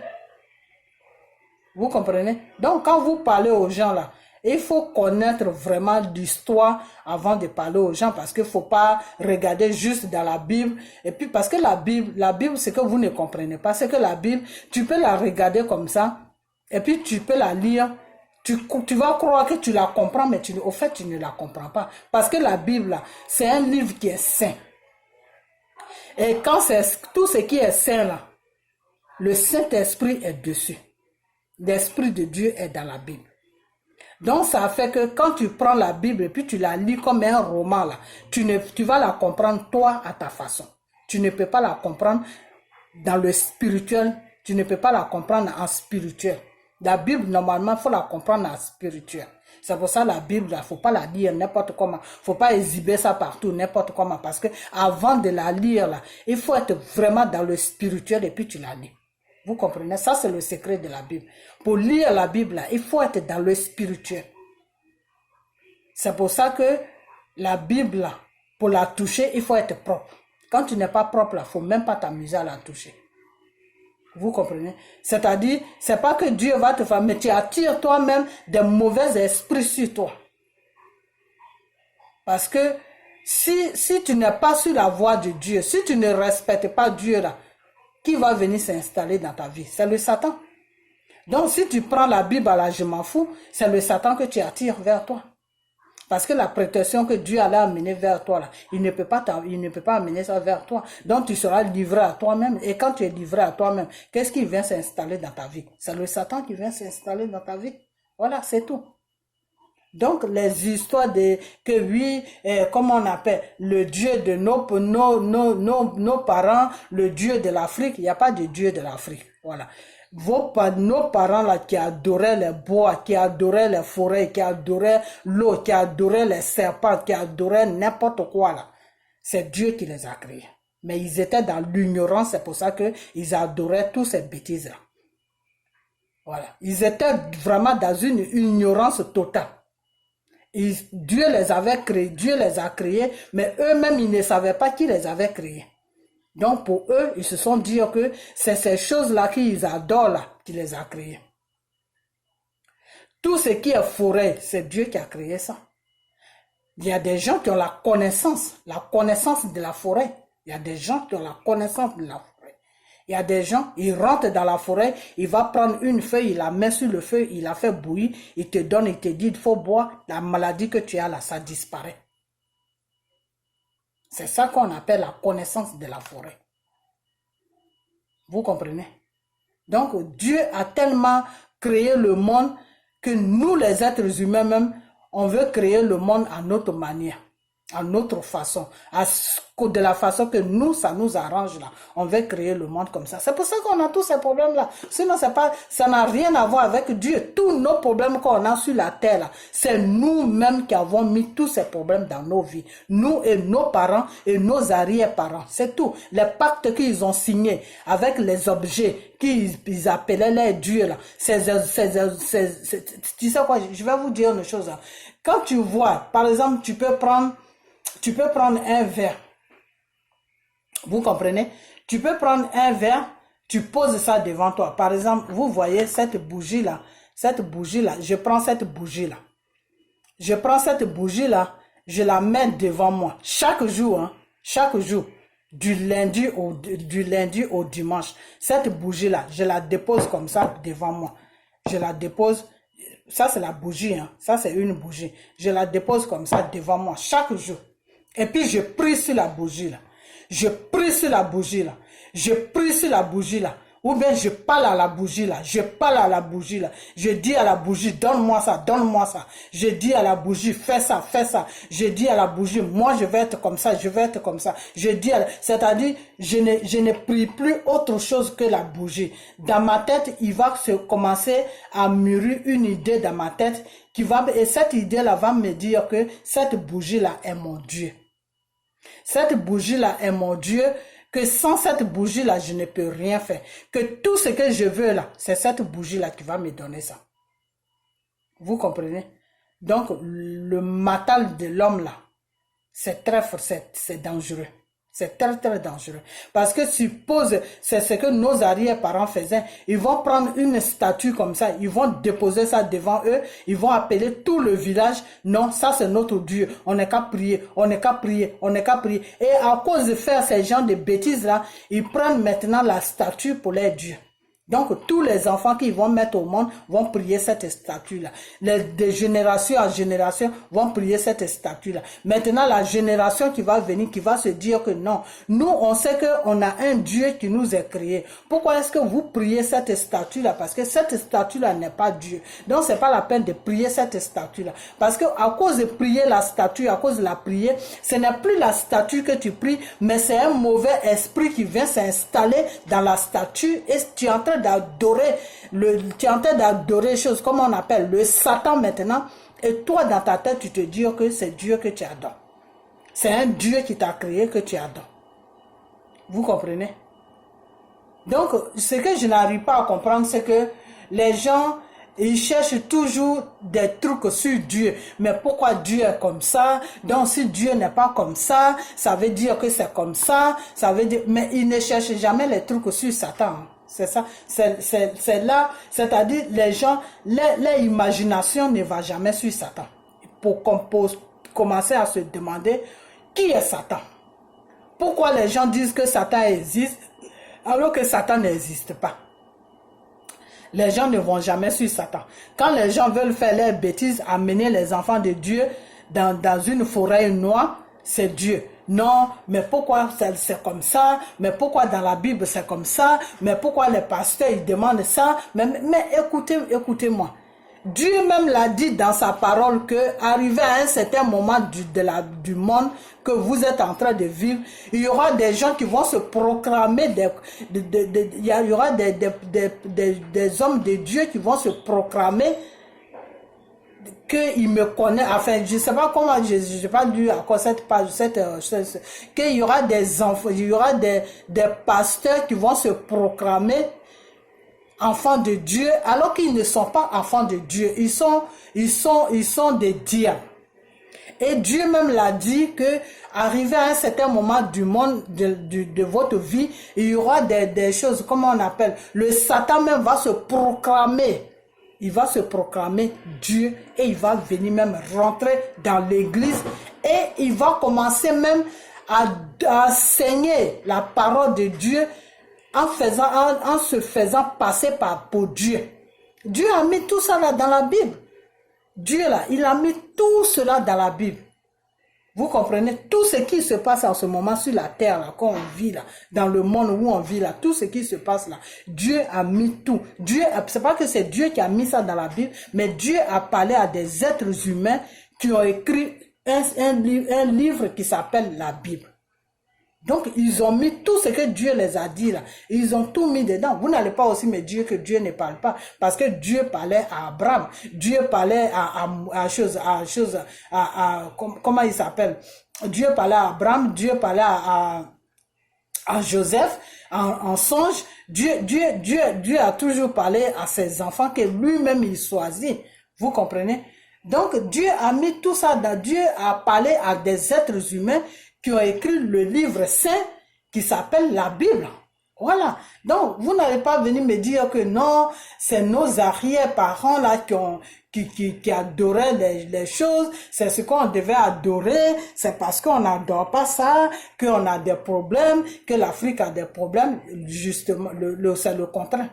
Vous comprenez? Donc, quand vous parlez aux gens là, il faut connaître vraiment l'histoire avant de parler aux gens, parce qu'il ne faut pas regarder juste dans la Bible. Et puis, parce que la Bible, c'est que vous ne comprenez pas. C'est que la Bible, tu peux la regarder comme ça, et puis tu peux la lire. Tu vas croire que tu la comprends, mais au fait, tu ne la comprends pas. Parce que la Bible, là, c'est un livre qui est saint. Et quand c'est tout ce qui est saint, là, le Saint-Esprit est dessus. L'Esprit de Dieu est dans la Bible. Donc, ça fait que quand tu prends la Bible et puis tu la lis comme un roman, là, tu vas la comprendre toi à ta façon. Tu ne peux pas la comprendre dans le spirituel. Tu ne peux pas la comprendre en spirituel. La Bible, normalement, il faut la comprendre en spirituel. C'est pour ça la Bible, il ne faut pas la lire n'importe comment. Il ne faut pas exhiber ça partout, n'importe comment. Parce que avant de la lire, là, il faut être vraiment dans le spirituel et puis tu la lis. Vous comprenez? Ça, c'est le secret de la Bible. Pour lire la Bible, là, il faut être dans le spirituel. C'est pour ça que la Bible, là, pour la toucher, il faut être propre. Quand tu n'es pas propre, il ne faut même pas t'amuser à la toucher. Vous comprenez? C'est-à-dire, c'est pas que Dieu va te faire, mais tu attires toi-même des mauvais esprits sur toi. Parce que si tu n'es pas sur la voie de Dieu, si tu ne respectes pas Dieu là, qui va venir s'installer dans ta vie? C'est le Satan. Donc si tu prends la Bible à la je m'en fous, c'est le Satan que tu attires vers toi. Parce que la protection que Dieu allait amener vers toi, là, il ne peut pas amener ça vers toi. Donc tu seras livré à toi-même. Et quand tu es livré à toi-même, qu'est-ce qui vient s'installer dans ta vie? C'est le Satan qui vient s'installer dans ta vie. Voilà, c'est tout. Donc les histoires que oui, comment on appelle, le Dieu de nos parents, le Dieu de l'Afrique, il n'y a pas de Dieu de l'Afrique. Voilà. Nos parents là qui adoraient les bois, qui adoraient les forêts, qui adoraient l'eau, qui adoraient les serpents, qui adoraient n'importe quoi là, c'est Dieu qui les a créés. Mais ils étaient dans l'ignorance, c'est pour ça qu'ils adoraient toutes ces bêtises là. Voilà. Ils étaient vraiment dans une ignorance totale. Dieu les avait créés, Dieu les a créés, mais eux-mêmes ils ne savaient pas qui les avait créés. Donc pour eux, ils se sont dit que c'est ces choses-là qu'ils adorent là, qui les a créées. Tout ce qui est forêt, c'est Dieu qui a créé ça. Il y a des gens qui ont la connaissance de la forêt. Il y a des gens qui ont la connaissance de la forêt. Il y a des gens, ils rentrent dans la forêt, il va prendre une feuille, il la met sur le feu, il la fait bouillir, il te donne, il te dit, il faut boire, la maladie que tu as là, ça disparaît. C'est ça qu'on appelle la connaissance de la forêt. Vous comprenez? Donc, Dieu a tellement créé le monde que nous, les êtres humains même, on veut créer le monde à notre manière, à notre façon, de la façon que nous, ça nous arrange là. On veut créer le monde comme ça. C'est pour ça qu'on a tous ces problèmes-là. Sinon, ça n'a rien à voir avec Dieu. Tous nos problèmes qu'on a sur la terre là, c'est nous-mêmes qui avons mis tous ces problèmes dans nos vies. Nous et nos parents et nos arrière-parents. C'est tout. Les pactes qu'ils ont signés avec les objets qu'ils appelaient les dieux là. Tu sais quoi, je vais vous dire une chose là. Quand tu vois, par exemple, tu peux prendre un verre. Vous comprenez? Tu peux prendre un verre, tu poses ça devant toi. Par exemple, vous voyez cette bougie-là. Je prends cette bougie-là. Je la mets devant moi. Chaque jour, du lundi au dimanche. Cette bougie-là, je la dépose comme ça devant moi. Je la dépose. ça c'est la bougie, hein. Ça c'est une bougie. Je la dépose comme ça devant moi chaque jour. Et puis je prie sur la bougie là. Je prie sur la bougie là. Je prie sur la bougie là. Ou bien je parle à la bougie là. Je parle à la bougie là. Je dis à la bougie, donne-moi ça, donne-moi ça. Je dis à la bougie, fais ça, fais ça. Je dis à la bougie, moi je vais être comme ça, je vais être comme ça. Je dis c'est-à-dire, je ne prie plus autre chose que la bougie. Dans ma tête, il va commencer à mûrir une idée dans ma tête et cette idée là va me dire que cette bougie là est mon Dieu. Cette bougie là est mon Dieu. Que sans cette bougie-là, je ne peux rien faire. Que tout ce que je veux là, c'est cette bougie-là qui va me donner ça. Vous comprenez? Donc, le mental de l'homme là, c'est très fort, c'est dangereux. C'est très très dangereux. Parce que suppose, c'est ce que nos arrière-parents faisaient. Ils vont prendre une statue comme ça, ils vont déposer ça devant eux, ils vont appeler tout le village. Non, ça c'est notre Dieu. On n'est qu'à prier, on n'est qu'à prier, on n'est qu'à prier. Et à cause de faire ces genres de bêtises là, ils prennent maintenant la statue pour leur Dieu. Donc, tous les enfants qu'ils vont mettre au monde vont prier cette statue-là. De génération en génération vont prier cette statue-là. Maintenant, la génération qui va venir, qui va se dire que non, nous, on sait qu'on a un Dieu qui nous a créés. Pourquoi est-ce que vous priez cette statue-là? Parce que cette statue-là n'est pas Dieu. Donc, c'est pas la peine de prier cette statue-là. Parce que à cause de prier la statue, à cause de la prière, ce n'est plus la statue que tu pries, mais c'est un mauvais esprit qui vient s'installer dans la statue et tu es en train d'adorer, tu es en train d'adorer choses, comme on appelle le Satan maintenant, et toi dans ta tête tu te dis que c'est Dieu que tu adores. C'est un Dieu qui t'a créé que tu adores. Vous comprenez? Donc, ce que je n'arrive pas à comprendre, c'est que les gens, ils cherchent toujours des trucs sur Dieu. Mais pourquoi Dieu est comme ça? Donc, si Dieu n'est pas comme ça, ça veut dire que c'est comme ça. Ça veut dire... Mais ils ne cherchent jamais les trucs sur Satan. C'est ça. C'est là, c'est-à-dire les gens, leur imagination ne va jamais sur Satan. Pour commencer à se demander qui est Satan. Pourquoi les gens disent que Satan existe alors que Satan n'existe pas? Les gens ne vont jamais sur Satan. Quand les gens veulent faire leurs bêtises, amener les enfants de Dieu dans une forêt noire, c'est Dieu. Non, mais pourquoi c'est comme ça? Mais pourquoi dans la Bible c'est comme ça? Mais pourquoi les pasteurs ils demandent ça? Mais écoutez-moi. Dieu même l'a dit dans sa parole que arrivé à un certain moment du monde que vous êtes en train de vivre, il y aura des gens qui vont se proclamer, il y aura des hommes de Dieu qui vont se proclamer qu'il me connaît, enfin, je ne sais pas comment, je n'ai pas lu à quoi cette page, qu'il y aura des enfants, il y aura des pasteurs qui vont se proclamer enfants de Dieu, alors qu'ils ne sont pas enfants de Dieu, ils sont des diables. Et Dieu même l'a dit que, arrivé à un certain moment du monde, de votre vie, il y aura des choses, comment on appelle, le Satan même va se proclamer. Il va se proclamer Dieu et il va venir même rentrer dans l'église et il va commencer même à enseigner la parole de Dieu en se faisant passer pour Dieu. Dieu a mis tout ça là dans la Bible. Dieu là, il a mis tout cela dans la Bible. Vous comprenez? Tout ce qui se passe en ce moment sur la terre, là, quand on vit là, dans le monde où on vit là, tout ce qui se passe là, Dieu a mis tout. C'est pas que c'est Dieu qui a mis ça dans la Bible, mais Dieu a parlé à des êtres humains qui ont écrit un livre qui s'appelle la Bible. Donc, ils ont mis tout ce que Dieu les a dit là. Ils ont tout mis dedans. Vous n'allez pas aussi me dire que Dieu ne parle pas. Parce que Dieu parlait à Abraham. Dieu parlait comment il s'appelle? Dieu parlait à Abraham. Dieu parlait à Joseph en songe. Dieu a toujours parlé à ses enfants que lui-même il choisit. Vous comprenez? Donc, Dieu a mis tout ça dans Dieu a parlé à des êtres humains qui ont écrit le livre saint qui s'appelle la Bible. Voilà. Donc, vous n'allez pas venir me dire que non, c'est nos arrière-parents là qui adoraient les choses, c'est ce qu'on devait adorer, c'est parce qu'on n'adore pas ça, qu'on a des problèmes, que l'Afrique a des problèmes. Justement, c'est le contraire.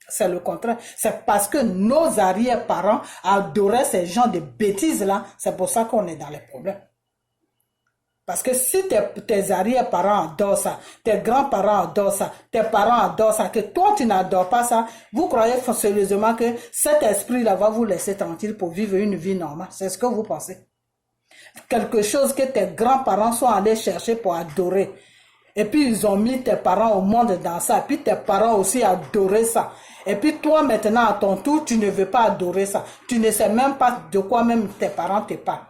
C'est le contraire. C'est parce que nos arrière-parents adoraient ces gens de bêtises-là. C'est pour ça qu'on est dans les problèmes. Parce que si tes arrière-parents adorent ça, tes grands-parents adorent ça, tes parents adorent ça, que toi tu n'adores pas ça, vous croyez sérieusement que cet esprit-là va vous laisser tranquille pour vivre une vie normale. C'est ce que vous pensez. Quelque chose que tes grands-parents sont allés chercher pour adorer. Et puis ils ont mis tes parents au monde dans ça. Et puis tes parents aussi adoraient ça. Et puis toi maintenant à ton tour, tu ne veux pas adorer ça. Tu ne sais même pas de quoi même tes parents te parlent.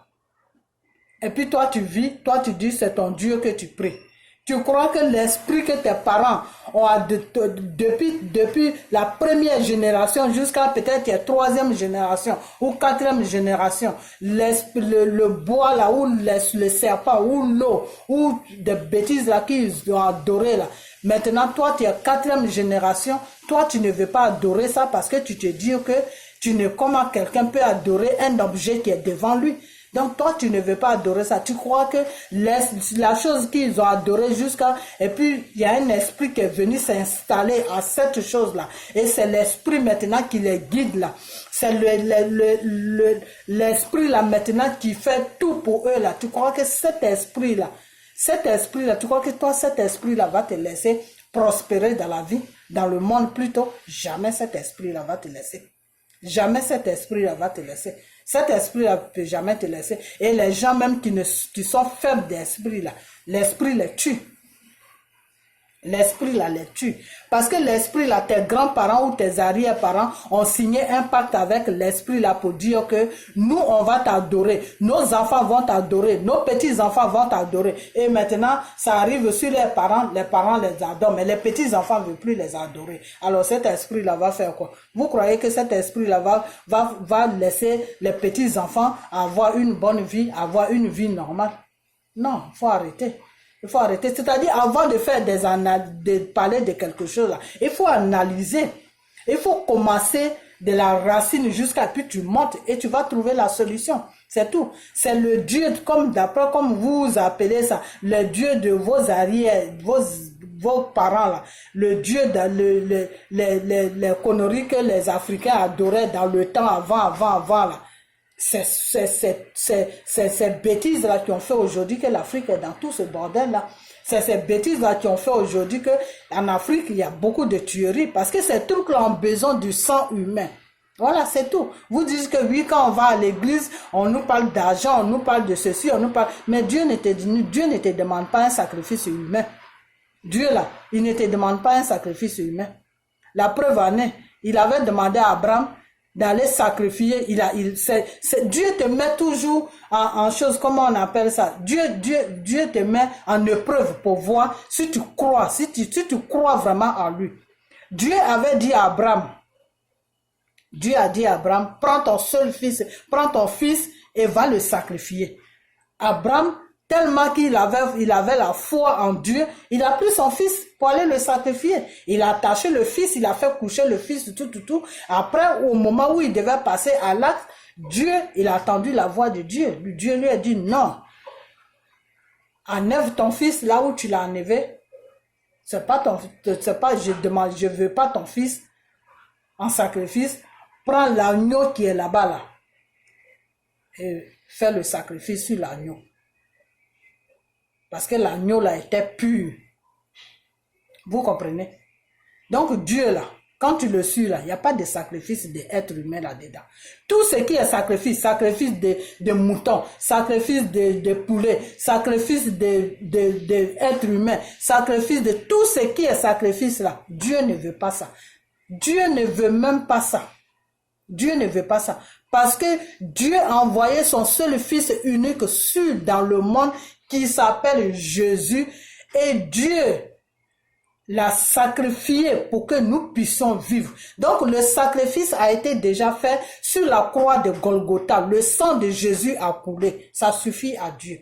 Et puis toi tu vis, toi tu dis c'est ton Dieu que tu pries. Tu crois que l'esprit que tes parents ont depuis la première génération jusqu'à peut-être la troisième génération ou quatrième génération, le bois là, ou le serpent, ou l'eau, ou des bêtises là qu'ils ont adoré là. Maintenant, toi, tu es quatrième génération, toi, tu ne veux pas adorer ça parce que tu te dis que tu ne, comment quelqu'un peut adorer un objet qui est devant lui. Donc toi, tu ne veux pas adorer ça. Tu crois que la chose qu'ils ont adorée jusqu'à... Et puis, il y a un esprit qui est venu s'installer à cette chose-là. Et c'est l'esprit maintenant qui les guide là. C'est l'esprit là maintenant qui fait tout pour eux là. Tu crois que cet esprit-là, tu crois que toi, cet esprit-là va te laisser prospérer dans la vie, dans le monde plutôt? Jamais cet esprit-là va te laisser. Jamais cet esprit-là va te laisser. Cet esprit-là ne peut jamais te laisser. Et les gens même qui sont faibles d'esprit-là, l'esprit les tue. L'esprit là les tue. Parce que l'esprit là, tes grands-parents ou tes arrière-parents ont signé un pacte avec l'esprit là pour dire que nous on va t'adorer, nos enfants vont t'adorer, nos petits-enfants vont t'adorer. Et maintenant, ça arrive sur les parents les adorent, mais les petits-enfants ne veulent plus les adorer. Alors cet esprit là va faire quoi? Vous croyez que cet esprit là va laisser les petits-enfants avoir une bonne vie, avoir une vie normale? Non, il faut arrêter. Il faut arrêter. C'est-à-dire, avant de faire de parler de quelque chose, là, il faut analyser. Il faut commencer de la racine jusqu'à puis tu montes et tu vas trouver la solution. C'est tout. C'est le Dieu, comme vous appelez ça, le Dieu de vos arrières, vos parents là. Le Dieu, les conneries que les Africains adoraient dans le temps avant là. C'est ces bêtises-là qui ont fait aujourd'hui que l'Afrique est dans tout ce bordel-là. C'est ces bêtises-là qui ont fait aujourd'hui qu'en Afrique, il y a beaucoup de tueries. Parce que ces trucs-là ont besoin du sang humain. Voilà, c'est tout. Vous dites que oui, quand on va à l'église, on nous parle d'argent, on nous parle de ceci, on nous parle... Mais Dieu ne te demande pas un sacrifice humain. Dieu, là, il ne te demande pas un sacrifice humain. La preuve en est, il avait demandé à Abraham d'aller sacrifier. Dieu te met toujours en chose, comment on appelle ça? Dieu te met en épreuve pour voir si tu crois, si tu crois vraiment en lui. Dieu avait dit à Abraham, Dieu a dit à Abraham, prends ton seul fils, prends ton fils et va le sacrifier. Abraham, tellement qu'il avait la foi en Dieu, il a pris son fils pour aller le sacrifier. Il a attaché le fils, il a fait coucher le fils, tout. Après, au moment où il devait passer à l'acte, Dieu, il a entendu la voix de Dieu. Dieu lui a dit non. Enlève ton fils là où tu l'as enlevé. Je veux pas ton fils en sacrifice. Prends l'agneau qui est là-bas là. Et fais le sacrifice sur l'agneau. Parce que l'agneau là était pur. Vous comprenez? Donc Dieu là, quand tu le suis là, il n'y a pas de sacrifice d'être humain là-dedans. Tout ce qui est sacrifice de moutons, sacrifice de poulets, sacrifice d'être humain, sacrifice de tout ce qui est sacrifice là, Dieu ne veut pas ça. Dieu ne veut même pas ça. Dieu ne veut pas ça. Parce que Dieu a envoyé son seul fils unique dans le monde qui s'appelle Jésus, et Dieu l'a sacrifié pour que nous puissions vivre. Donc le sacrifice a été déjà fait sur la croix de Golgotha. Le sang de Jésus a coulé. Ça suffit à Dieu.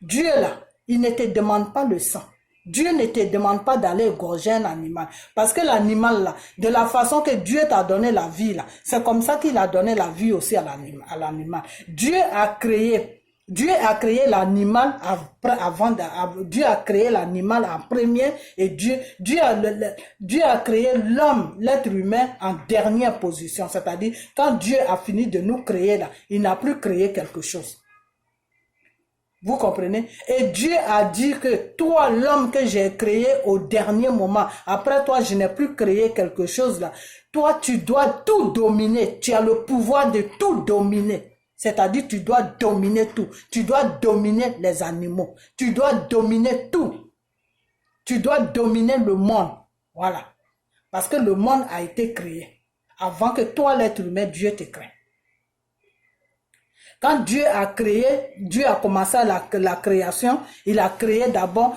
Dieu là, il ne te demande pas le sang. Dieu ne te demande pas d'aller égorger un animal. Parce que l'animal là, de la façon que Dieu t'a donné la vie là, c'est comme ça qu'il a donné la vie aussi à l'animal. Dieu a créé Dieu a créé l'animal Dieu a créé l'animal en premier et Dieu a créé l'homme, l'être humain en dernière position. C'est-à-dire, quand Dieu a fini de nous créer là, il n'a plus créé quelque chose. Vous comprenez? Et Dieu a dit que toi, l'homme que j'ai créé au dernier moment, après toi, je n'ai plus créé quelque chose là. Toi, tu dois tout dominer. Tu as le pouvoir de tout dominer. C'est-à-dire, tu dois dominer tout. Tu dois dominer les animaux. Tu dois dominer tout. Tu dois dominer le monde. Voilà. Parce que le monde a été créé. Avant que toi, l'être humain, Dieu te crée. Quand Dieu a créé, Dieu a commencé la création, il a créé d'abord,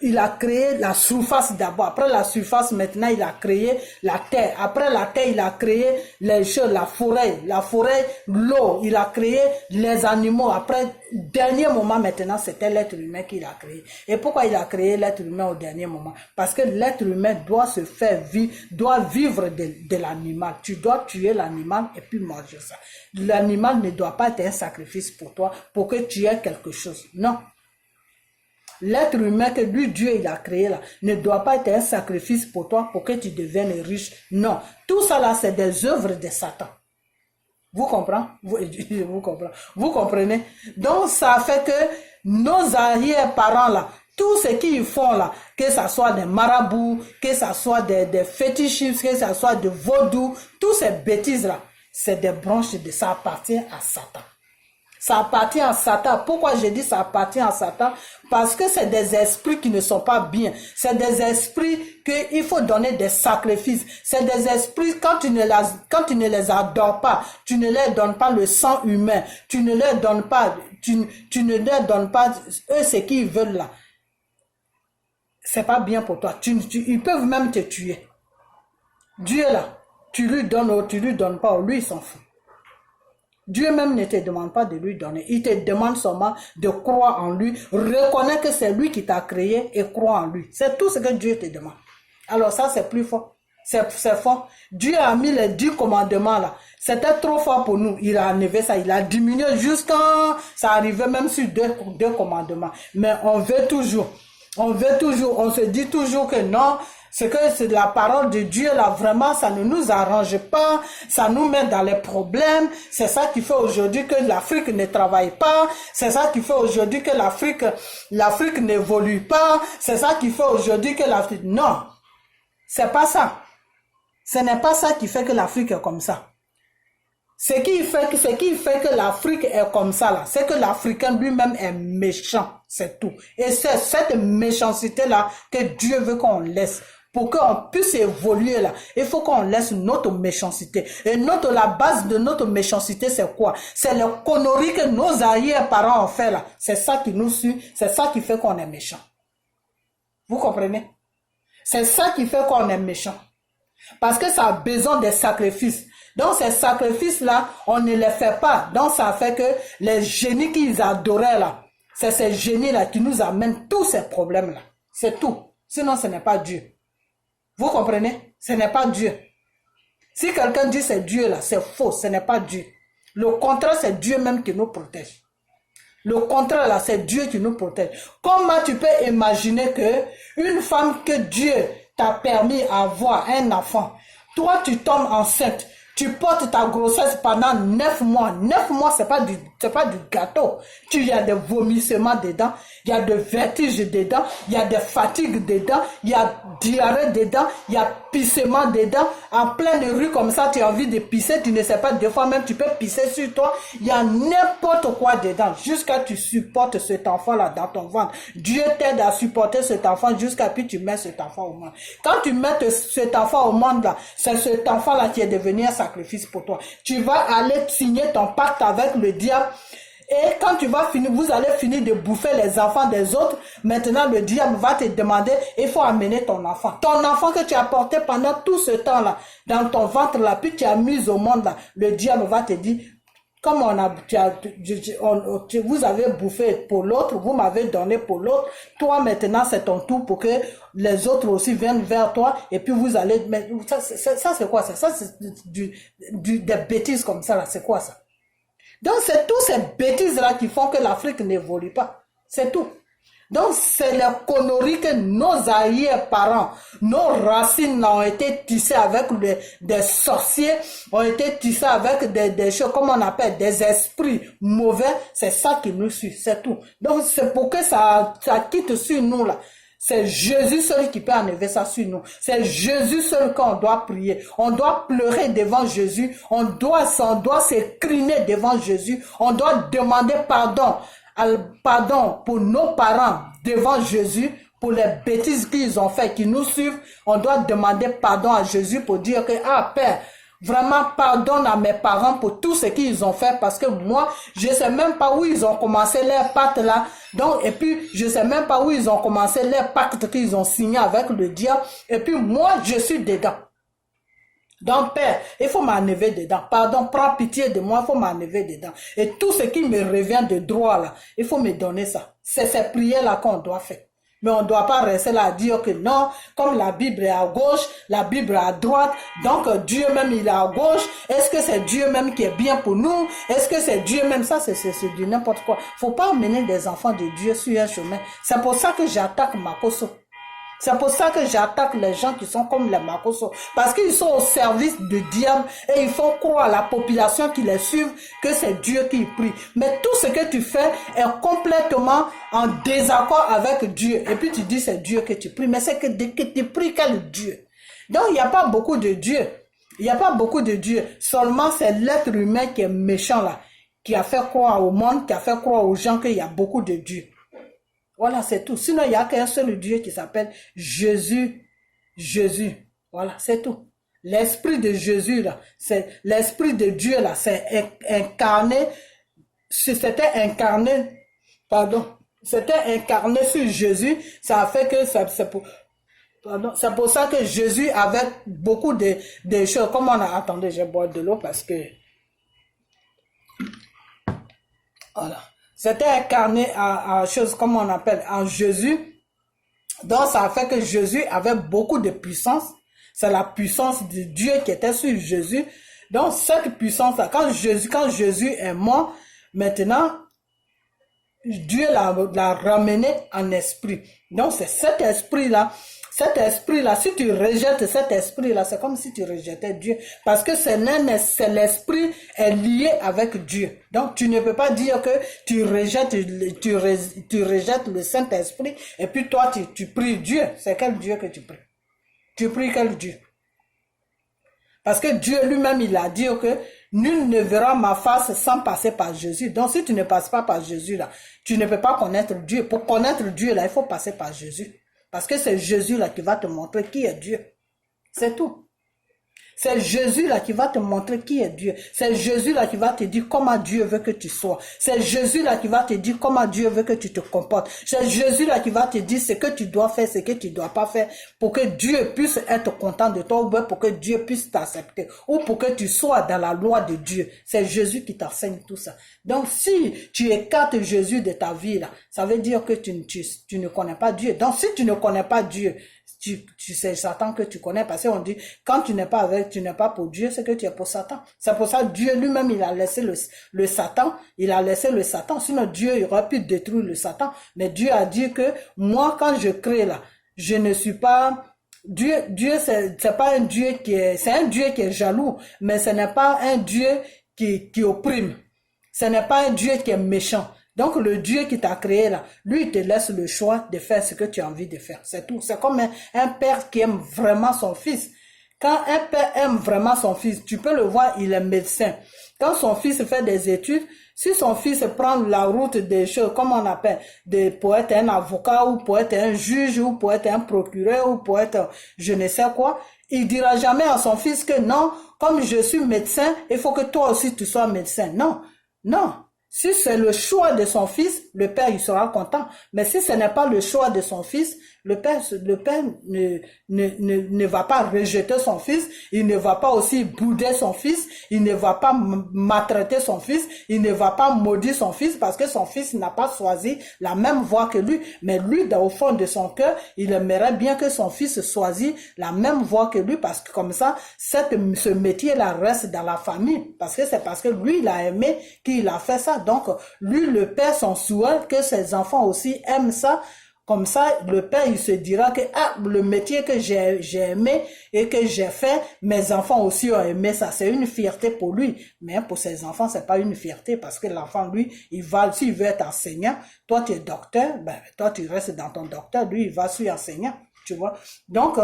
il a créé la surface d'abord. Après la surface, maintenant, il a créé la terre. Après la terre, il a créé les choses, la forêt, l'eau. Il a créé les animaux. Après, dernier moment, maintenant, c'était l'être humain qu'il a créé. Et pourquoi il a créé l'être humain au dernier moment? Parce que l'être humain doit se faire vivre, doit vivre de l'animal. Tu dois tuer l'animal et puis manger ça. L'animal ne doit pas être un sacrifice pour toi, pour que tu aies quelque chose. Non. L'être humain que lui, Dieu, il a créé là, ne doit pas être un sacrifice pour toi, pour que tu deviennes riche. Non. Tout ça là, c'est des œuvres de Satan. Vous comprenez? Vous comprenez? Donc, ça fait que nos arrière-parents là, tout ce qu'ils font là, que ça soit des marabouts, que ça soit des fétichistes, que ça soit de vaudou, toutes ces bêtises là, c'est des branches de ça appartient à Satan. Ça appartient à Satan. Pourquoi je dis ça appartient à Satan? Parce que c'est des esprits qui ne sont pas bien. C'est des esprits qu'il faut donner des sacrifices. C'est des esprits, quand tu ne les adores pas, tu ne leur donnes pas le sang humain, tu ne leur donnes pas, tu ne leur donnes pas eux ce qu'ils veulent là. C'est pas bien pour toi. Ils peuvent même te tuer. Dieu là, tu lui donnes ou tu lui donnes pas, lui il s'en fout. Dieu même ne te demande pas de lui donner. Il te demande seulement de croire en lui, reconnaître que c'est lui qui t'a créé et croire en lui. C'est tout ce que Dieu te demande. Alors ça, c'est plus fort. C'est fort. Dieu a mis les 10 commandements là. C'était trop fort pour nous. Il a enlevé ça. Il a diminué jusqu'à... Ça arrivait même sur deux commandements. Mais on veut toujours. On se dit toujours que non... C'est que c'est la parole de Dieu, là, vraiment, ça ne nous arrange pas, ça nous met dans les problèmes. C'est ça qui fait aujourd'hui que l'Afrique ne travaille pas. C'est ça qui fait aujourd'hui que l'Afrique n'évolue pas. C'est ça qui fait aujourd'hui que l'Afrique... Non, c'est pas ça. Ce n'est pas ça qui fait que l'Afrique est comme ça. Ce qui fait que l'Afrique est comme ça, là, c'est que l'Africain lui-même est méchant. C'est tout. Et c'est cette méchanceté-là que Dieu veut qu'on laisse. Pour qu'on puisse évoluer là, il faut qu'on laisse notre méchanceté. Et la base de notre méchanceté, c'est quoi? C'est le connerie que nos arrière-parents ont fait là. C'est ça qui nous suit, c'est ça qui fait qu'on est méchant. Vous comprenez? C'est ça qui fait qu'on est méchant. Parce que ça a besoin des sacrifices. Donc ces sacrifices-là, on ne les fait pas. Donc ça fait que les génies qu'ils adoraient là, c'est ces génies-là qui nous amènent tous ces problèmes-là. C'est tout. Sinon, ce n'est pas Dieu. Vous comprenez? Ce n'est pas Dieu. Si quelqu'un dit c'est Dieu là, c'est faux, ce n'est pas Dieu. Le contraire, c'est Dieu même qui nous protège. Le contraire là, c'est Dieu qui nous protège. Comment tu peux imaginer que une femme que Dieu t'a permis d'avoir un enfant, toi tu tombes enceinte, tu portes ta grossesse pendant 9 mois. 9 mois, c'est pas du gâteau. Il y a des vomissements dedans, il y a des vertiges dedans, il y a des fatigues dedans, il y a diarrhée dedans, il y a pissement dedans. En pleine rue comme ça, tu as envie de pisser, tu ne sais pas, des fois même tu peux pisser sur toi. Il y a n'importe quoi dedans, jusqu'à tu supportes cet enfant-là dans ton ventre. Dieu t'aide à supporter cet enfant jusqu'à puis tu mets cet enfant au monde. Quand tu mets cet enfant au monde là, c'est cet enfant-là qui est devenu un sacrifice pour toi. Tu vas aller signer ton pacte avec le diable. Et quand tu vas finir, vous allez finir de bouffer les enfants des autres. Maintenant, le diable va te demander, il faut amener ton enfant. Ton enfant que tu as porté pendant tout ce temps-là, dans ton ventre là, puis tu as mis au monde là, le diable va te dire, comme vous avez bouffé pour l'autre, vous m'avez donné pour l'autre, toi maintenant c'est ton tour pour que les autres aussi viennent vers toi, et puis vous allez, mais ça c'est quoi ça? Ça c'est des bêtises comme ça là, c'est quoi ça? Donc, c'est toutes ces bêtises-là qui font que l'Afrique n'évolue pas. C'est tout. Donc, c'est les conneries que nos arrière-parents, nos racines ont été tissées avec des sorciers, ont été tissées avec des choses, comme on appelle, des esprits mauvais. C'est ça qui nous suit, c'est tout. Donc, c'est pour que ça quitte sur nous, là. C'est Jésus seul qui peut enlever ça sur nous. C'est Jésus seul qu'on doit prier. On doit pleurer devant Jésus. On doit s'écriner devant Jésus. On doit demander pardon pour nos parents devant Jésus, pour les bêtises qu'ils ont fait, qui nous suivent. On doit demander pardon à Jésus pour dire que, ah Père, vraiment pardonne à mes parents pour tout ce qu'ils ont fait, parce que moi, je sais même pas où ils ont commencé leur pacte là. Donc, et puis, je sais même pas où ils ont commencé leur pacte qu'ils ont signé avec le diable. Et puis, moi, je suis dedans. Donc, Père, il faut m'enlever dedans. Pardon, prends pitié de moi, il faut m'enlever dedans. Et tout ce qui me revient de droit là, il faut me donner ça. C'est ces prières-là qu'on doit faire. Mais on ne doit pas rester là à dire que non, comme la Bible est à gauche, la Bible est à droite, donc Dieu même il est à gauche. Est-ce que c'est Dieu même qui est bien pour nous? Est-ce que c'est Dieu même? Ça, c'est du n'importe quoi. Faut pas amener des enfants de Dieu sur un chemin. C'est pour ça que j'attaque Makosso. C'est pour ça que j'attaque les gens qui sont comme les Makosso. Parce qu'ils sont au service du diable et ils font croire à la population qui les suit que c'est Dieu qui prie. Mais tout ce que tu fais est complètement en désaccord avec Dieu. Et puis tu dis c'est Dieu que tu pries. Mais c'est que tu pries quel Dieu? Donc il n'y a pas beaucoup de Dieu. Il n'y a pas beaucoup de Dieu. Seulement c'est l'être humain qui est méchant là. Qui a fait croire au monde, qui a fait croire aux gens qu'il y a beaucoup de Dieu. Voilà, c'est tout. Sinon, il n'y a qu'un seul Dieu qui s'appelle Jésus. Jésus. Voilà, c'est tout. L'esprit de Jésus, là, c'est l'esprit de Dieu, là, c'est incarné. C'était incarné, c'était incarné sur Jésus. Ça a fait que c'est pour ça que Jésus avait beaucoup de choses. Comme on a, attendez, je bois de l'eau parce que, voilà. C'était incarné en chose, comme on appelle, en Jésus. Donc, ça a fait que Jésus avait beaucoup de puissance. C'est la puissance de Dieu qui était sur Jésus. Donc, cette puissance-là, quand Jésus est mort, maintenant, Dieu l'a ramené en esprit. Donc, c'est cet esprit-là, si tu rejettes cet esprit-là, c'est comme si tu rejetais Dieu. Parce que c'est l'esprit est lié avec Dieu. Donc, tu ne peux pas dire que tu rejettes le Saint-Esprit et puis toi, tu pries Dieu. C'est quel Dieu que tu pries? Tu pries quel Dieu? Parce que Dieu lui-même, il a dit que nul ne verra ma face sans passer par Jésus. Donc, si tu ne passes pas par Jésus, là, tu ne peux pas connaître Dieu. Pour connaître Dieu, là, il faut passer par Jésus. Parce que c'est Jésus là qui va te montrer qui est Dieu. C'est tout. C'est Jésus là qui va te montrer qui est Dieu. C'est Jésus là qui va te dire comment Dieu veut que tu sois. C'est Jésus là qui va te dire comment Dieu veut que tu te comportes. C'est Jésus là qui va te dire ce que tu dois faire, ce que tu ne dois pas faire pour que Dieu puisse être content de toi ou pour que Dieu puisse t'accepter ou pour que tu sois dans la loi de Dieu. C'est Jésus qui t'enseigne tout ça. Donc si tu écartes Jésus de ta vie là, ça veut dire que tu ne connais pas Dieu. Donc si tu ne connais pas Dieu, tu sais Satan que tu connais, parce qu'on dit quand tu n'es pas pour Dieu, c'est que tu es pour Satan. C'est pour ça que Dieu lui-même il a laissé le Satan, sinon Dieu il aurait pu détruire le Satan, mais Dieu a dit que moi quand je crée là, je ne suis pas Dieu c'est pas un Dieu c'est un Dieu qui est jaloux, mais ce n'est pas un Dieu qui opprime. Ce n'est pas un Dieu qui est méchant. Donc, le Dieu qui t'a créé là, lui, il te laisse le choix de faire ce que tu as envie de faire. C'est tout. C'est comme un père qui aime vraiment son fils. Quand un père aime vraiment son fils, tu peux le voir, il est médecin. Quand son fils fait des études, si son fils prend la route des choses, comme on appelle, pour être un avocat, ou pour être un juge, ou pour être un procureur, ou pour être je ne sais quoi, il dira jamais à son fils que non, comme je suis médecin, il faut que toi aussi tu sois médecin. Non, non. Si c'est le choix de son fils, le père, il sera content. Mais si ce n'est pas le choix de son fils, le père ne va pas rejeter son fils, il ne va pas aussi bouder son fils, il ne va pas maltraiter son fils, il ne va pas maudire son fils parce que son fils n'a pas choisi la même voie que lui. Mais lui, au fond de son cœur, il aimerait bien que son fils choisisse la même voie que lui parce que comme ça, ce métier-là reste dans la famille. Parce que c'est parce que lui, il a aimé qu'il a fait ça. Donc, lui, le père, son souhait que ses enfants aussi aiment ça. Comme ça, le père, il se dira que le métier que j'ai aimé et que j'ai fait, mes enfants aussi ont aimé ça. C'est une fierté pour lui. Mais pour ses enfants, c'est pas une fierté parce que l'enfant, lui, s'il veut être enseignant, toi, tu es docteur, ben, toi, tu restes dans ton docteur, lui, il va suivre enseignant, tu vois. Donc,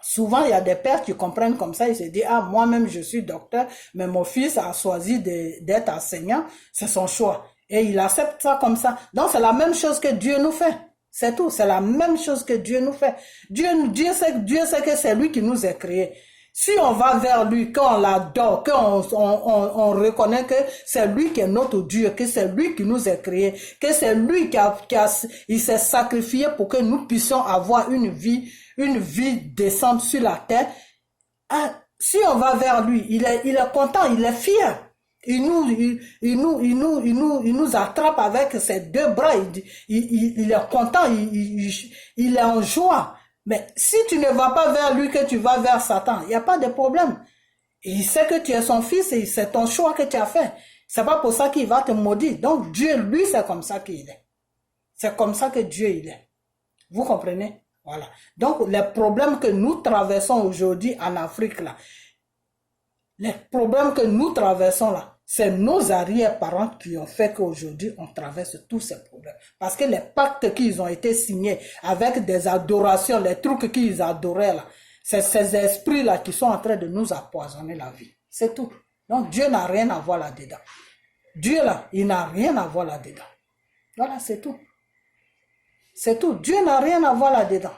souvent, il y a des pères qui comprennent comme ça, ils se disent, moi-même, je suis docteur, mais mon fils a choisi d'être enseignant, c'est son choix. Et il accepte ça comme ça. Donc, c'est la même chose que Dieu nous fait. C'est tout. C'est la même chose que Dieu nous fait. Dieu sait que c'est lui qui nous a créés. Si on va vers lui, qu'on l'adore, qu'on reconnaît que c'est lui qui est notre Dieu, que c'est lui qui nous a créés, que c'est lui il s'est sacrifié pour que nous puissions avoir une vie décente sur la terre. Si on va vers lui, il est content, il est fier. Il nous attrape avec ses deux bras. Il est content, il est en joie. Mais si tu ne vas pas vers lui, que tu vas vers Satan, il n'y a pas de problème. Et il sait que tu es son fils et c'est ton choix que tu as fait. C'est pas pour ça qu'il va te maudire. Donc Dieu, lui, c'est comme ça qu'il est. C'est comme ça que Dieu, il est. Vous comprenez? Voilà. Donc les problèmes que nous traversons aujourd'hui en Afrique, là, les problèmes que nous traversons là, c'est nos arrière-parents qui ont fait qu'aujourd'hui on traverse tous ces problèmes. Parce que les pactes qu'ils ont été signés avec des adorations, les trucs qu'ils adoraient là, c'est ces esprits-là qui sont en train de nous empoisonner la vie. C'est tout. Donc Dieu n'a rien à voir là-dedans. Dieu là, il n'a rien à voir là-dedans. Voilà, c'est tout. C'est tout. Dieu n'a rien à voir là-dedans.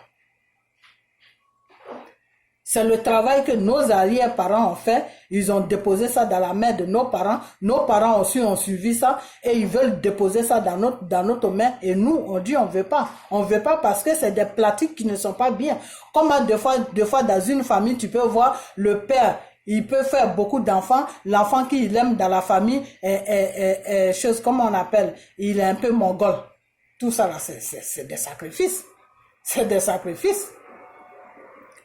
C'est le travail que nos arrière-parents ont fait. Ils ont déposé ça dans la main de nos parents. Nos parents aussi ont suivi ça et ils veulent déposer ça dans notre main. Et nous, on dit on veut pas. On veut pas parce que c'est des pratiques qui ne sont pas bien. Comme deux fois dans une famille, tu peux voir le père, il peut faire beaucoup d'enfants. L'enfant qu'il aime dans la famille est chose, comment on appelle, il est un peu mongol. Tout ça là, c'est des sacrifices. C'est des sacrifices.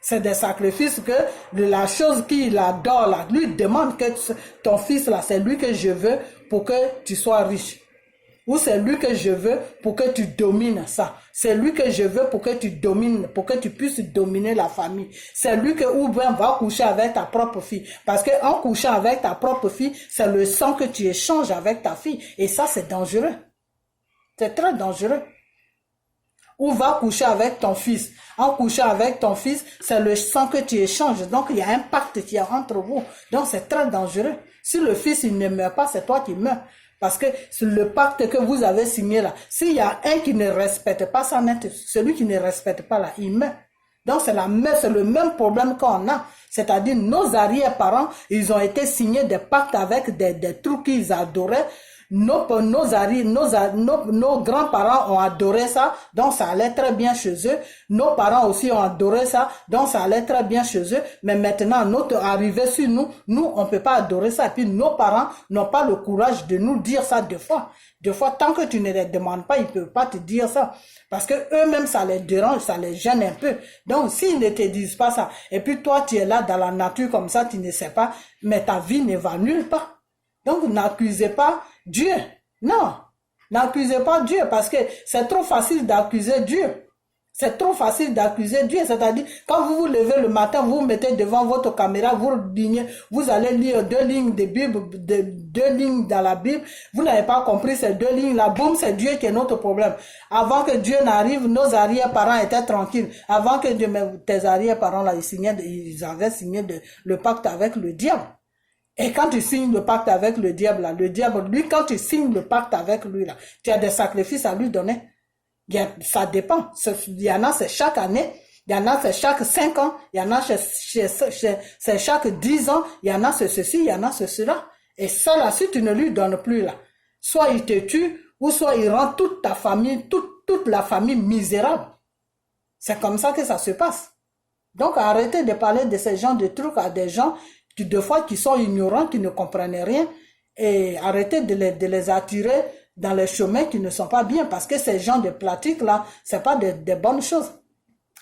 C'est des sacrifices que la chose qu'il adore là, lui demande que ton fils là, c'est lui que je veux pour que tu sois riche. Ou c'est lui que je veux pour que tu domines ça. C'est lui que je veux pour que tu domines, pour que tu puisses dominer la famille. C'est lui que ou bien va coucher avec ta propre fille. Parce que en couchant avec ta propre fille, c'est le sang que tu échanges avec ta fille. Et ça, c'est dangereux. C'est très dangereux. Ou va coucher avec ton fils. En couchant avec ton fils, c'est le sang que tu échanges. Donc, il y a un pacte qui est entre vous. Donc, c'est très dangereux. Si le fils, il ne meurt pas, c'est toi qui meurs. Parce que c'est le pacte que vous avez signé là. S'il y a un qui ne respecte pas ça, celui qui ne respecte pas là, il meurt. Donc, c'est le même problème qu'on a. C'est-à-dire, nos arrière-parents, ils ont été signés des pactes avec des trucs qu'ils adoraient. Nos grands-parents ont adoré ça, donc ça allait très bien chez eux. Nos parents aussi ont adoré ça, donc ça allait très bien chez eux. Mais maintenant, notre arrivée sur nous, on peut pas adorer ça. Et puis nos parents n'ont pas le courage de nous dire ça deux fois. Deux fois, tant que tu ne les demandes pas, ils peuvent pas te dire ça. Parce que eux-mêmes, ça les dérange, ça les gêne un peu. Donc, s'ils ne te disent pas ça, et puis toi, tu es là dans la nature comme ça, tu ne sais pas, mais ta vie ne va nulle part. Donc, n'accusez pas Dieu. Non, n'accusez pas Dieu parce que c'est trop facile d'accuser Dieu. C'est trop facile d'accuser Dieu. C'est-à-dire, quand vous vous levez le matin, vous vous mettez devant votre caméra, vous allez lire 2 lignes de Bible, 2 lignes dans la Bible. Vous n'avez pas compris ces 2 lignes-là. Boum, c'est Dieu qui est notre problème. Avant que Dieu n'arrive, nos arrière-parents étaient tranquilles. Avant que Dieu, tes arrière-parents, là, ils avaient signé le pacte avec le diable. Et quand tu signes le pacte avec le diable, là, lui, quand tu signes le pacte avec lui, là, tu as des sacrifices à lui donner. Ça dépend. Il y en a, c'est chaque année. Il y en a, c'est chaque 5 ans. Il y en a, c'est chaque 10 ans. Il y en a, c'est ceci, il y en a, c'est cela. Et ça, là, si tu ne lui donnes plus, là, soit il te tue, ou soit il rend toute ta famille, toute la famille misérable. C'est comme ça que ça se passe. Donc arrêtez de parler de ces genres de trucs à des gens qui des fois qui sont ignorants, qui ne comprennent rien, et arrêtez de les attirer dans les chemins qui ne sont pas bien, parce que ces genres de pratiques là, c'est pas des bonnes choses.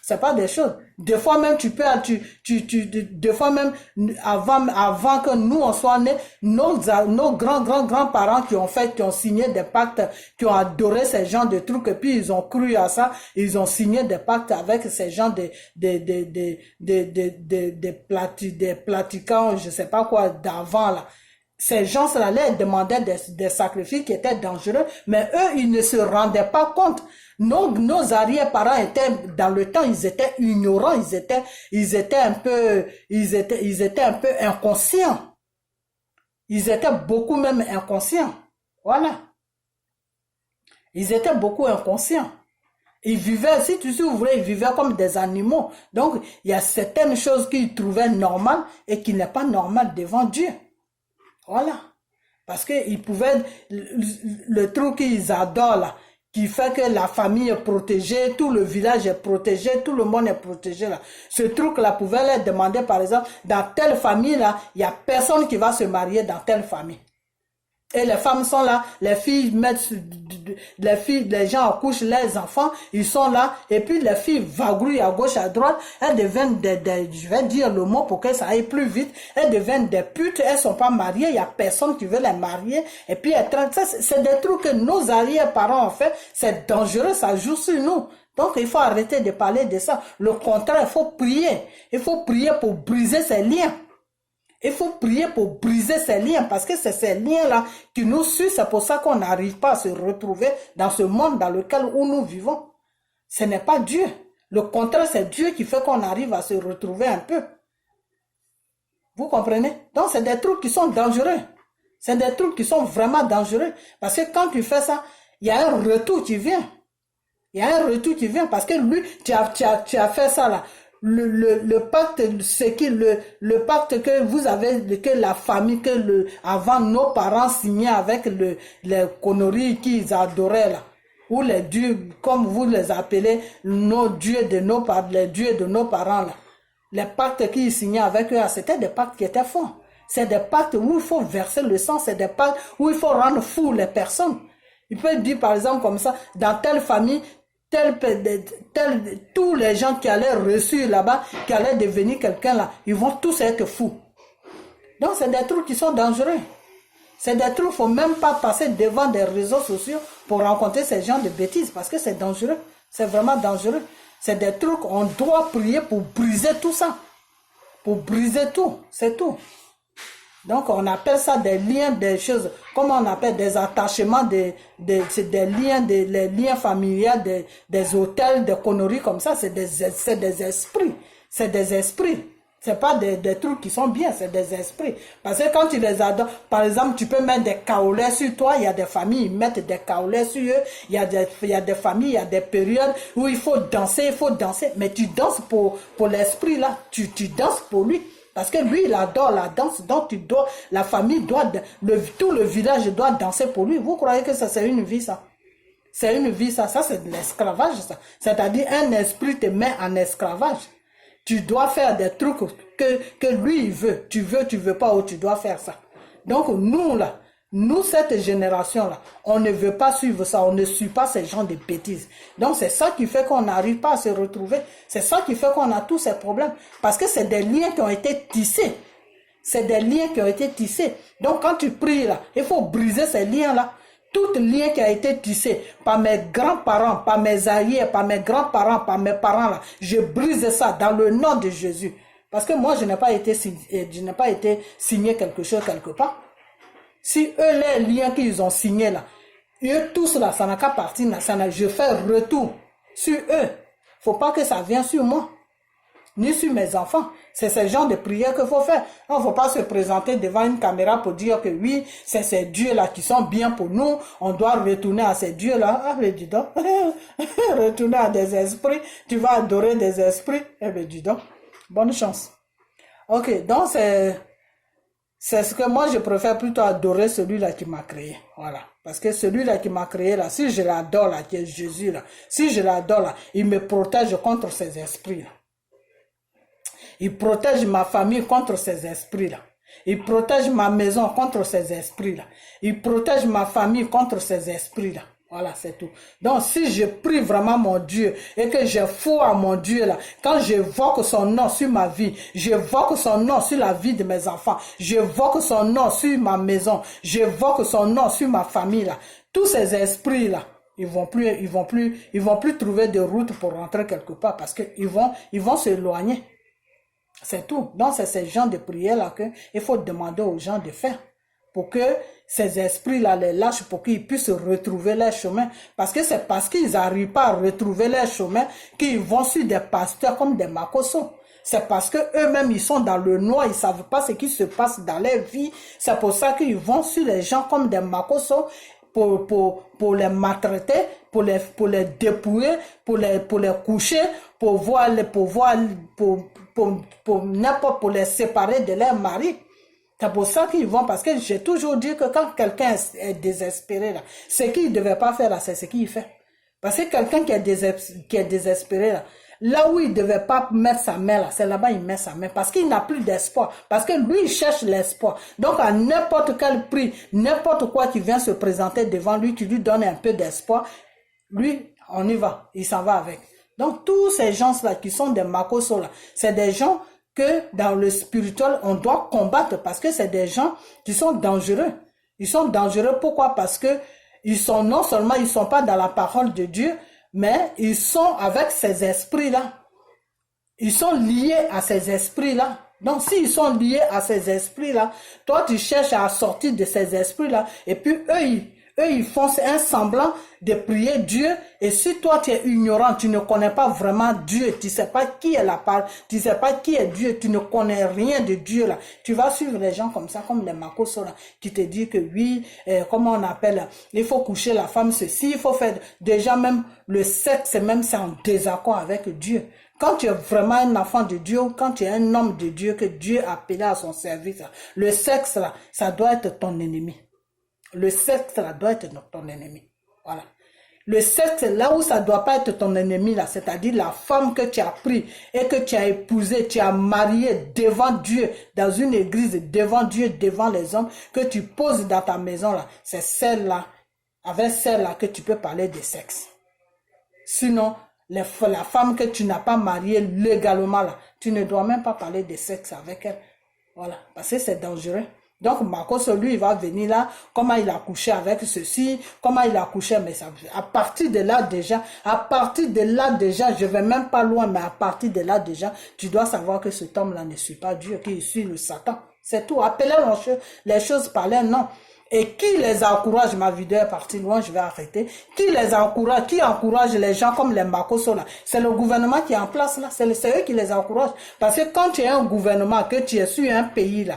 C'est pas des choses. Des fois même des fois même avant que nous on soit nés, nos grands-parents qui ont signé des pactes, qui ont adoré ces gens de trucs, et puis ils ont cru à ça, ils ont signé des pactes avec ces gens des pratiquants, je sais pas quoi, d'avant là. Ces gens-là demandaient des sacrifices qui étaient dangereux, mais eux, ils ne se rendaient pas compte. Nos arrière-parents étaient, dans le temps, ils étaient ignorants, ils étaient un peu inconscients. Ils étaient beaucoup même inconscients. Voilà. Ils étaient beaucoup inconscients. Ils vivaient, si vous voulez, ils vivaient comme des animaux. Donc, il y a certaines choses qu'ils trouvaient normales et qui n'est pas normal devant Dieu. Voilà. Parce qu'ils pouvaient, le truc qu'ils adorent là, qui fait que la famille est protégée, tout le village est protégé, tout le monde est protégé là. Ce truc-là pouvait leur demander, par exemple, dans telle famille là, il n'y a personne qui va se marier dans telle famille. Et les femmes sont là, les filles mettent, les gens accouchent les enfants, ils sont là, et puis les filles vagrouillent à gauche, à droite, elles deviennent je vais dire le mot pour que ça aille plus vite, elles deviennent des putes, elles sont pas mariées, il y a personne qui veut les marier, et puis c'est des trucs que nos arrière-parents ont fait, c'est dangereux, ça joue sur nous. Donc il faut arrêter de parler de ça. Le contraire, il faut prier pour briser ces liens. Il faut prier pour briser ces liens, parce que c'est ces liens-là qui nous suivent. C'est pour ça qu'on n'arrive pas à se retrouver dans ce monde dans lequel où nous vivons. Ce n'est pas Dieu. Le contraire, c'est Dieu qui fait qu'on arrive à se retrouver un peu. Vous comprenez? Donc c'est des trucs qui sont dangereux. C'est des trucs qui sont vraiment dangereux. Parce que quand tu fais ça, il y a un retour qui vient. Il y a un retour qui vient, parce que lui, tu as fait ça là. Le pacte, c'est qui le pacte que vous avez, que la famille, avant nos parents signaient avec les conneries qu'ils adoraient là, ou les dieux, comme vous les appelez, nos dieux de nos parents, les dieux de nos parents là, les pactes qu'ils signaient avec eux, c'était des pactes qui étaient forts. C'est des pactes où il faut verser le sang, c'est des pactes où il faut rendre fou les personnes. Il peut dire par exemple comme ça, dans telle famille, tous les gens qui allaient reçu là-bas, qui allaient devenir quelqu'un là, ils vont tous être fous. Donc c'est des trucs qui sont dangereux. C'est des trucs, il ne faut même pas passer devant des réseaux sociaux pour rencontrer ces gens de bêtises, parce que c'est dangereux. C'est vraiment dangereux. C'est des trucs, on doit prier pour briser tout ça. Pour briser tout, c'est tout. Donc on appelle ça des liens, des choses, comme on appelle des attachements, des liens, les liens familiaux, des hôtels, des conneries comme ça, c'est des esprits. C'est des esprits. C'est pas des trucs qui sont bien, c'est des esprits. Parce que quand tu les adores, par exemple, tu peux mettre des kaolais sur toi, il y a des familles, ils mettent des kaolais sur eux, il y a des familles, il y a des périodes où il faut danser, mais tu danses pour l'esprit là, tu danses pour lui. Parce que lui, il adore la danse, donc la famille tout le village doit danser pour lui. Vous croyez que ça, c'est une vie, ça? C'est une vie, ça c'est de l'esclavage, ça. C'est-à-dire, un esprit te met en esclavage. Tu dois faire des trucs que lui, il veut. Tu veux pas, ou tu dois faire ça. Donc, nous, cette génération-là, on ne veut pas suivre ça, on ne suit pas ces gens de bêtises. Donc c'est ça qui fait qu'on n'arrive pas à se retrouver. C'est ça qui fait qu'on a tous ces problèmes. Parce que c'est des liens qui ont été tissés. C'est des liens qui ont été tissés. Donc quand tu pries là, il faut briser ces liens-là. Tout lien qui a été tissé par mes grands-parents, par mes arrières, par mes grands-parents, par mes parents là, je brise ça dans le nom de Jésus. Parce que moi, je n'ai pas été signé quelque chose quelque part. Si eux, les liens qu'ils ont signés là, eux tous là, ça n'a qu'à partir, je fais retour sur eux. Faut pas que ça vienne sur moi, ni sur mes enfants. C'est ce genre de prière qu'il faut faire. Il ne faut pas se présenter devant une caméra pour dire que oui, c'est ces dieux-là qui sont bien pour nous. On doit retourner à ces dieux-là. Ah, mais dis donc, retourner à des esprits. Tu vas adorer des esprits. Eh bien, dis donc, bonne chance. Ok, donc c'est ce que moi je préfère plutôt adorer celui-là qui m'a créé. Voilà. Parce que celui-là qui m'a créé là, si je l'adore là, qui est Jésus là, si je l'adore là, il me protège contre ces esprits là. Il protège ma famille contre ces esprits là. Il protège ma maison contre ces esprits là. Il protège ma famille contre ces esprits là. Voilà, c'est tout. Donc, si je prie vraiment mon Dieu et que je foi à mon Dieu là, quand j'évoque son nom sur ma vie, j'évoque son nom sur la vie de mes enfants, j'évoque son nom sur ma maison, j'évoque son nom sur ma famille là, tous ces esprits là, ils vont plus trouver de route pour rentrer quelque part parce que ils vont s'éloigner. C'est tout. Donc, c'est ces gens de prière là qu'il faut demander aux gens de faire pour que ces esprits-là les lâchent pour qu'ils puissent retrouver leur chemin. Parce que c'est parce qu'ils n'arrivent pas à retrouver leur chemin qu'ils vont sur des pasteurs comme des makosos. C'est parce que eux-mêmes ils sont dans le noir, ils savent pas ce qui se passe dans leur vie. C'est pour ça qu'ils vont sur les gens comme des makosos pour les maltraiter, pour les dépouiller, pour les coucher, pour n'importe pour les séparer de leur mari. C'est pour ça qu'ils vont, parce que j'ai toujours dit que quand quelqu'un est désespéré, là, ce qu'il ne devait pas faire, là, c'est ce qu'il fait. Parce que quelqu'un qui est désespéré, là où il ne devait pas mettre sa main, là, c'est là-bas il met sa main. Parce qu'il n'a plus d'espoir. Parce que lui, il cherche l'espoir. Donc, à n'importe quel prix, n'importe quoi qui vient se présenter devant lui, qui lui donne un peu d'espoir, lui, on y va. Il s'en va avec. Donc, tous ces gens-là qui sont des makosos, là, c'est des gens que dans le spirituel, on doit combattre parce que c'est des gens qui sont dangereux. Ils sont dangereux, pourquoi? Parce que ils sont, non seulement ils sont pas dans la parole de Dieu, mais ils sont avec ces esprits-là. Ils sont liés à ces esprits-là. Donc, s'ils sont liés à ces esprits-là, toi, tu cherches à sortir de ces esprits-là, et puis eux, ils font un semblant de prier Dieu. Et si toi, tu es ignorant, tu ne connais pas vraiment Dieu, tu ne sais pas qui est la parole, tu ne sais pas qui est Dieu, tu ne connais rien de Dieu, là. Tu vas suivre les gens comme ça, comme les makosos, là, qui te disent que oui, comment on appelle, il faut coucher la femme, ceci, il faut faire, déjà même, le sexe, même c'est en désaccord avec Dieu. Quand tu es vraiment un enfant de Dieu, quand tu es un homme de Dieu, que Dieu a appelé à son service, là, le sexe, là, ça doit être ton ennemi. Le sexe, là, doit être ton ennemi. Voilà. Le sexe, là où ça ne doit pas être ton ennemi, là, c'est-à-dire la femme que tu as pris et que tu as épousée, tu as mariée devant Dieu, dans une église, devant Dieu, devant les hommes, que tu poses dans ta maison, là, c'est celle-là, avec celle-là que tu peux parler de sexe. Sinon, la femme que tu n'as pas mariée légalement, là, tu ne dois même pas parler de sexe avec elle. Voilà, parce que c'est dangereux. Donc, Makoso, lui, il va venir là, comment il a couché avec ceci, comment il a couché, mais ça, à partir de là déjà, je vais même pas loin, mais à partir de là déjà, tu dois savoir que cet homme-là ne suit pas Dieu, qu'il suit le Satan. C'est tout. Appelez les choses par leur nom. Et qui les encourage, ma vidéo est partie loin, je vais arrêter. Qui les encourage, qui encourage les gens comme les Makoso là? C'est le gouvernement qui est en place là, c'est eux qui les encouragent. Parce que quand tu es un gouvernement, que tu es sur un pays là,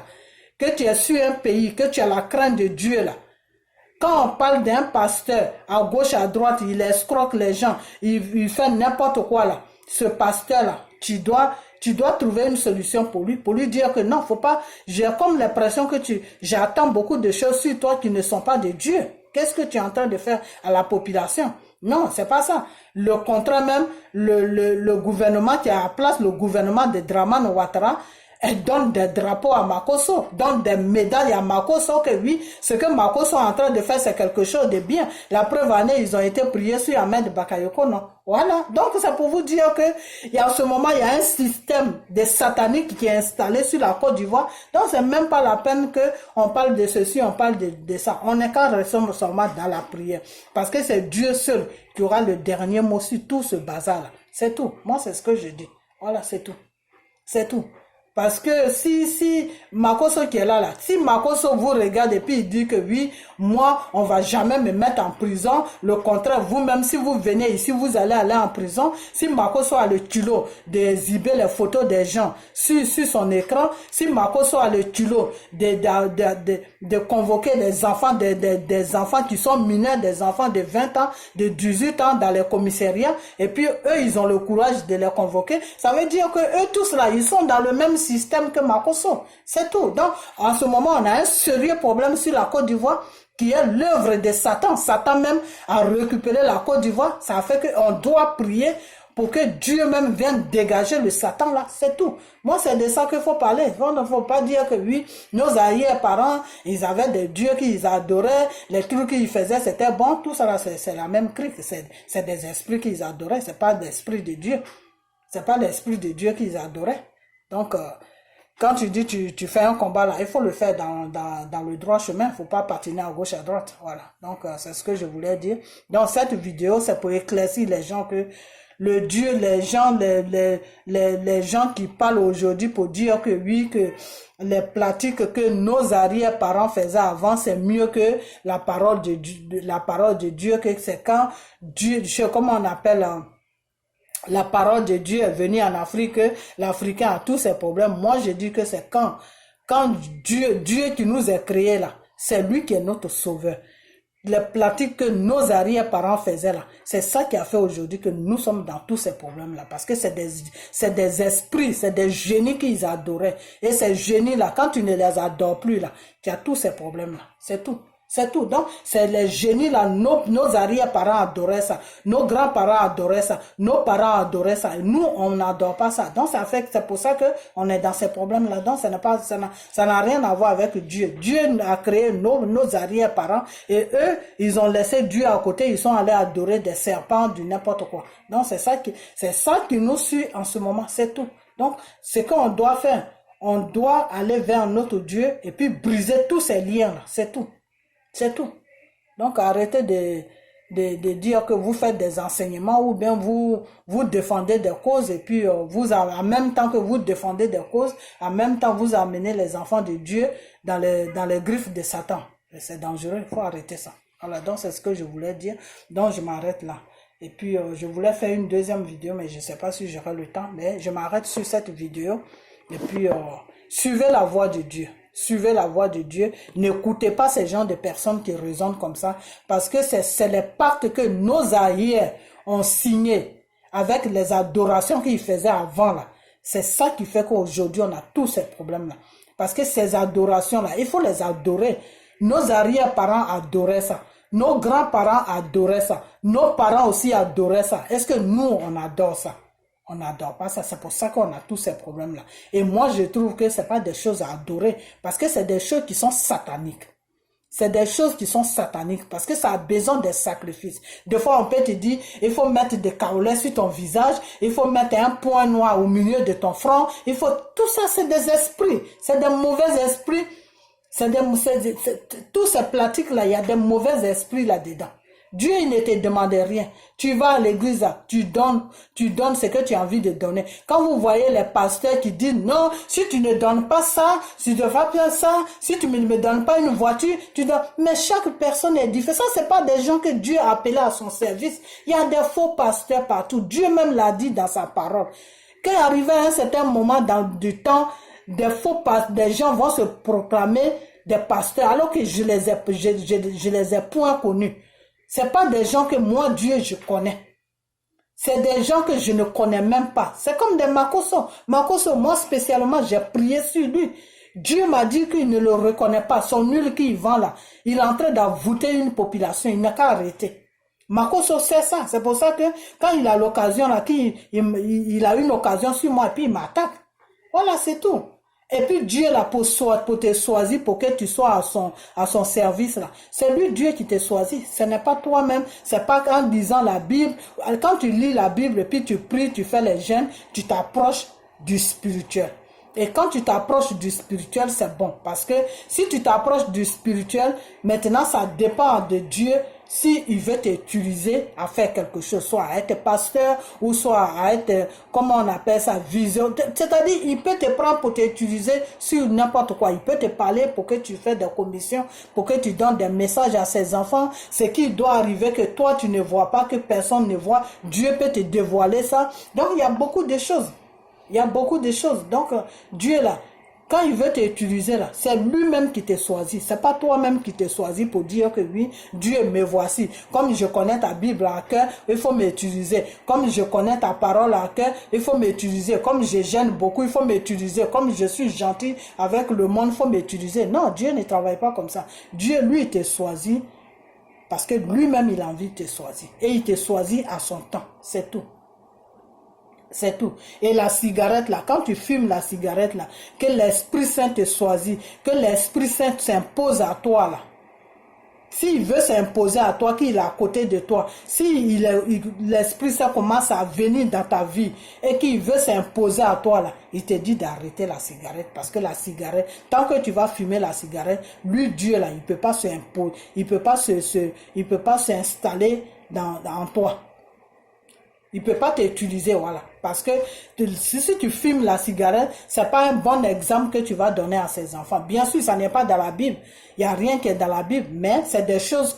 que tu es sur un pays, que tu as la crainte de Dieu là. Quand on parle d'un pasteur, à gauche, à droite, il escroque les gens, il fait n'importe quoi là. Ce pasteur là, tu dois trouver une solution pour lui dire que non, faut pas, j'ai comme l'impression que j'attends beaucoup de choses sur toi qui ne sont pas de Dieu. Qu'est-ce que tu es en train de faire à la population? Non, c'est pas ça. Le contraire même, le gouvernement qui est à la place, le gouvernement de Dramane Ouattara, elle donne des drapeaux à Makoso, donne des médailles à Makoso, que oui, ce que Makoso est en train de faire, c'est quelque chose de bien. La preuve en est, ils ont été priés sur Ahmed Bakayoko, non? Voilà. Donc, c'est pour vous dire que, il y a en ce moment, il y a un système de satanique qui est installé sur la Côte d'Ivoire. Donc, c'est même pas la peine que on parle de ceci, on parle de ça. On est qu'à rester seulement dans la prière. Parce que c'est Dieu seul qui aura le dernier mot sur tout ce bazar-là. C'est tout. Moi, c'est ce que je dis. Voilà, c'est tout. C'est tout. Parce que si Makoso qui est là, si Makoso vous regarde et puis il dit que oui, moi, on va jamais me mettre en prison, le contraire, vous-même, si vous venez ici, vous allez aller en prison. Si Makoso a le culot d'exhiber les photos des gens sur son écran, si Makoso a le culot de convoquer des enfants, des enfants qui sont mineurs, des enfants de 20 ans, de 18 ans dans les commissariats, et puis eux, ils ont le courage de les convoquer, ça veut dire que eux tous là, ils sont dans le même système que Makoso. C'est tout. Donc, en ce moment, on a un sérieux problème sur la Côte d'Ivoire qui est l'œuvre de Satan. Satan même a récupéré la Côte d'Ivoire. Ça a fait qu'on doit prier pour que Dieu même vienne dégager le Satan là, c'est tout. Moi, c'est de ça qu'il faut parler. Il ne faut pas dire que oui, nos arrière-parents, ils avaient des dieux qu'ils adoraient, les trucs qu'ils faisaient, c'était bon, tout ça, c'est la même crique, c'est des esprits qu'ils adoraient, c'est pas l'esprit de Dieu. C'est pas l'esprit de Dieu qu'ils adoraient. Donc, quand tu dis tu fais un combat là, il faut le faire dans le droit chemin, il ne faut pas patiner à gauche à droite. Voilà. Donc, c'est ce que je voulais dire. Dans cette vidéo, c'est pour éclaircir les gens que le Dieu, les gens qui parlent aujourd'hui pour dire que oui, que les pratiques que nos arrière-parents faisaient avant, c'est mieux que la parole de Dieu, que c'est quand Dieu, je sais comment on appelle, la parole de Dieu est venue en Afrique, l'Africain a tous ses problèmes. Moi, je dis que c'est quand Dieu qui nous a créés là, c'est lui qui est notre sauveur. Les pratiques que nos arrière-parents faisaient là, c'est ça qui a fait aujourd'hui que nous sommes dans tous ces problèmes-là. Parce que c'est des esprits, c'est des génies qu'ils adoraient. Et ces génies-là, quand tu ne les adores plus là, tu as tous ces problèmes-là. C'est tout. C'est tout. Donc, c'est les génies là, nos arrière-parents adoraient ça, nos grands-parents adoraient ça, nos parents adoraient ça. Et nous, on n'adore pas ça. Donc, ça fait que c'est pour ça que on est dans ces problèmes-là. Donc, ça n'a rien à voir avec Dieu. Dieu a créé nos arrière-parents et eux, ils ont laissé Dieu à côté, ils sont allés adorer des serpents, du n'importe quoi. Donc, c'est ça qui nous suit en ce moment. C'est tout. Donc, ce qu'on doit faire, on doit aller vers notre Dieu et puis briser tous ces liens-là. C'est tout. C'est tout. Donc, arrêtez de dire que vous faites des enseignements ou bien vous défendez des causes et puis en même temps que vous défendez des causes, en même temps vous amenez les enfants de Dieu dans les griffes de Satan. C'est dangereux, il faut arrêter ça. Voilà, donc c'est ce que je voulais dire. Donc, je m'arrête là. Et puis, je voulais faire une deuxième vidéo, mais je ne sais pas si j'aurai le temps. Mais je m'arrête sur cette vidéo. Et puis, suivez la voie de Dieu. Suivez la voie de Dieu. N'écoutez pas ces gens de personnes qui raisonnent comme ça. Parce que c'est les pactes que nos arrières ont signés avec les adorations qu'ils faisaient avant là. C'est ça qui fait qu'aujourd'hui on a tous ces problèmes là. Parce que ces adorations là, il faut les adorer. Nos arrière-parents adoraient ça. Nos grands-parents adoraient ça. Nos parents aussi adoraient ça. Est-ce que nous on adore ça? On n'adore pas ça, c'est pour ça qu'on a tous ces problèmes-là. Et moi, je trouve que ce n'est pas des choses à adorer, parce que c'est des choses qui sont sataniques. C'est des choses qui sont sataniques, parce que ça a besoin de sacrifices. Des fois, on peut te dire, il faut mettre des carolets sur ton visage, il faut mettre un point noir au milieu de ton front, tout ça, c'est des esprits, c'est des mauvais esprits. Tous ces pratiques-là, il y a des mauvais esprits là-dedans. Dieu, il ne te demande rien. Tu vas à l'église, tu donnes ce que tu as envie de donner. Quand vous voyez les pasteurs qui disent non, si tu ne donnes pas ça, si tu ne fais pas ça, si tu ne me donnes pas une voiture, tu donnes. Mais chaque personne est différente. Ça, c'est pas des gens que Dieu a appelés à son service. Il y a des faux pasteurs partout. Dieu même l'a dit dans sa parole. Quand arrivé à un certain moment du temps, des gens vont se proclamer des pasteurs alors que je les ai point connus. C'est pas des gens que moi, Dieu, je connais. C'est des gens que je ne connais même pas. C'est comme des Makoso. Makoso, moi spécialement, j'ai prié sur lui. Dieu m'a dit qu'il ne le reconnaît pas. Son huile qu'il vend là, il est en train d'envoûter une population. Il n'a qu'à arrêter. Makoso sait ça. C'est pour ça que quand il a l'occasion là, il a une occasion sur moi et puis il m'attaque. Voilà, c'est tout. Et puis Dieu là pour te choisir pour que tu sois à son service là. C'est lui Dieu qui t'a choisi. Ce n'est pas toi-même. C'est pas en lisant la Bible. Quand tu lis la Bible et puis tu pries, tu fais les jeûnes, tu t'approches du spirituel. Et quand tu t'approches du spirituel, c'est bon. Parce que si tu t'approches du spirituel, maintenant ça dépend de Dieu. S'il veut t'utiliser à faire quelque chose, soit à être pasteur ou soit à être, comment on appelle ça, vision. C'est-à-dire, il peut te prendre pour t'utiliser sur n'importe quoi. Il peut te parler pour que tu fasses des commissions, pour que tu donnes des messages à ses enfants. Ce qui doit arriver que toi, tu ne vois pas, que personne ne voit. Dieu peut te dévoiler ça. Donc, il y a beaucoup de choses. Il y a beaucoup de choses. Donc, Dieu là, Quand il veut t'utiliser là, c'est lui-même qui t'a choisi. C'est pas toi-même qui t'es choisi pour dire que oui, Dieu me voici. Comme je connais ta Bible à cœur, il faut m'utiliser. Comme je connais ta parole à cœur, il faut m'utiliser. Comme je gêne beaucoup, il faut m'utiliser. Comme je suis gentil avec le monde, il faut m'utiliser. Non, Dieu ne travaille pas comme ça. Dieu, lui, t'a choisi parce que lui-même, il a envie de te choisir. Et il te choisit à son temps. C'est tout. C'est tout. Et la cigarette là, quand tu fumes la cigarette là, que l'Esprit Saint te choisit, que l'Esprit Saint s'impose à toi là. S'il veut s'imposer à toi, qu'il est à côté de toi, si l'Esprit Saint commence à venir dans ta vie et qu'il veut s'imposer à toi là, il te dit d'arrêter la cigarette parce que la cigarette, tant que tu vas fumer la cigarette, lui Dieu là, il peut pas s'imposer, il peut pas s'installer dans toi. Il peut pas t'utiliser, voilà. Parce que si tu fumes la cigarette, c'est pas un bon exemple que tu vas donner à ses enfants. Bien sûr, ça n'est pas dans la Bible. Il y a rien qui est dans la Bible, mais c'est des choses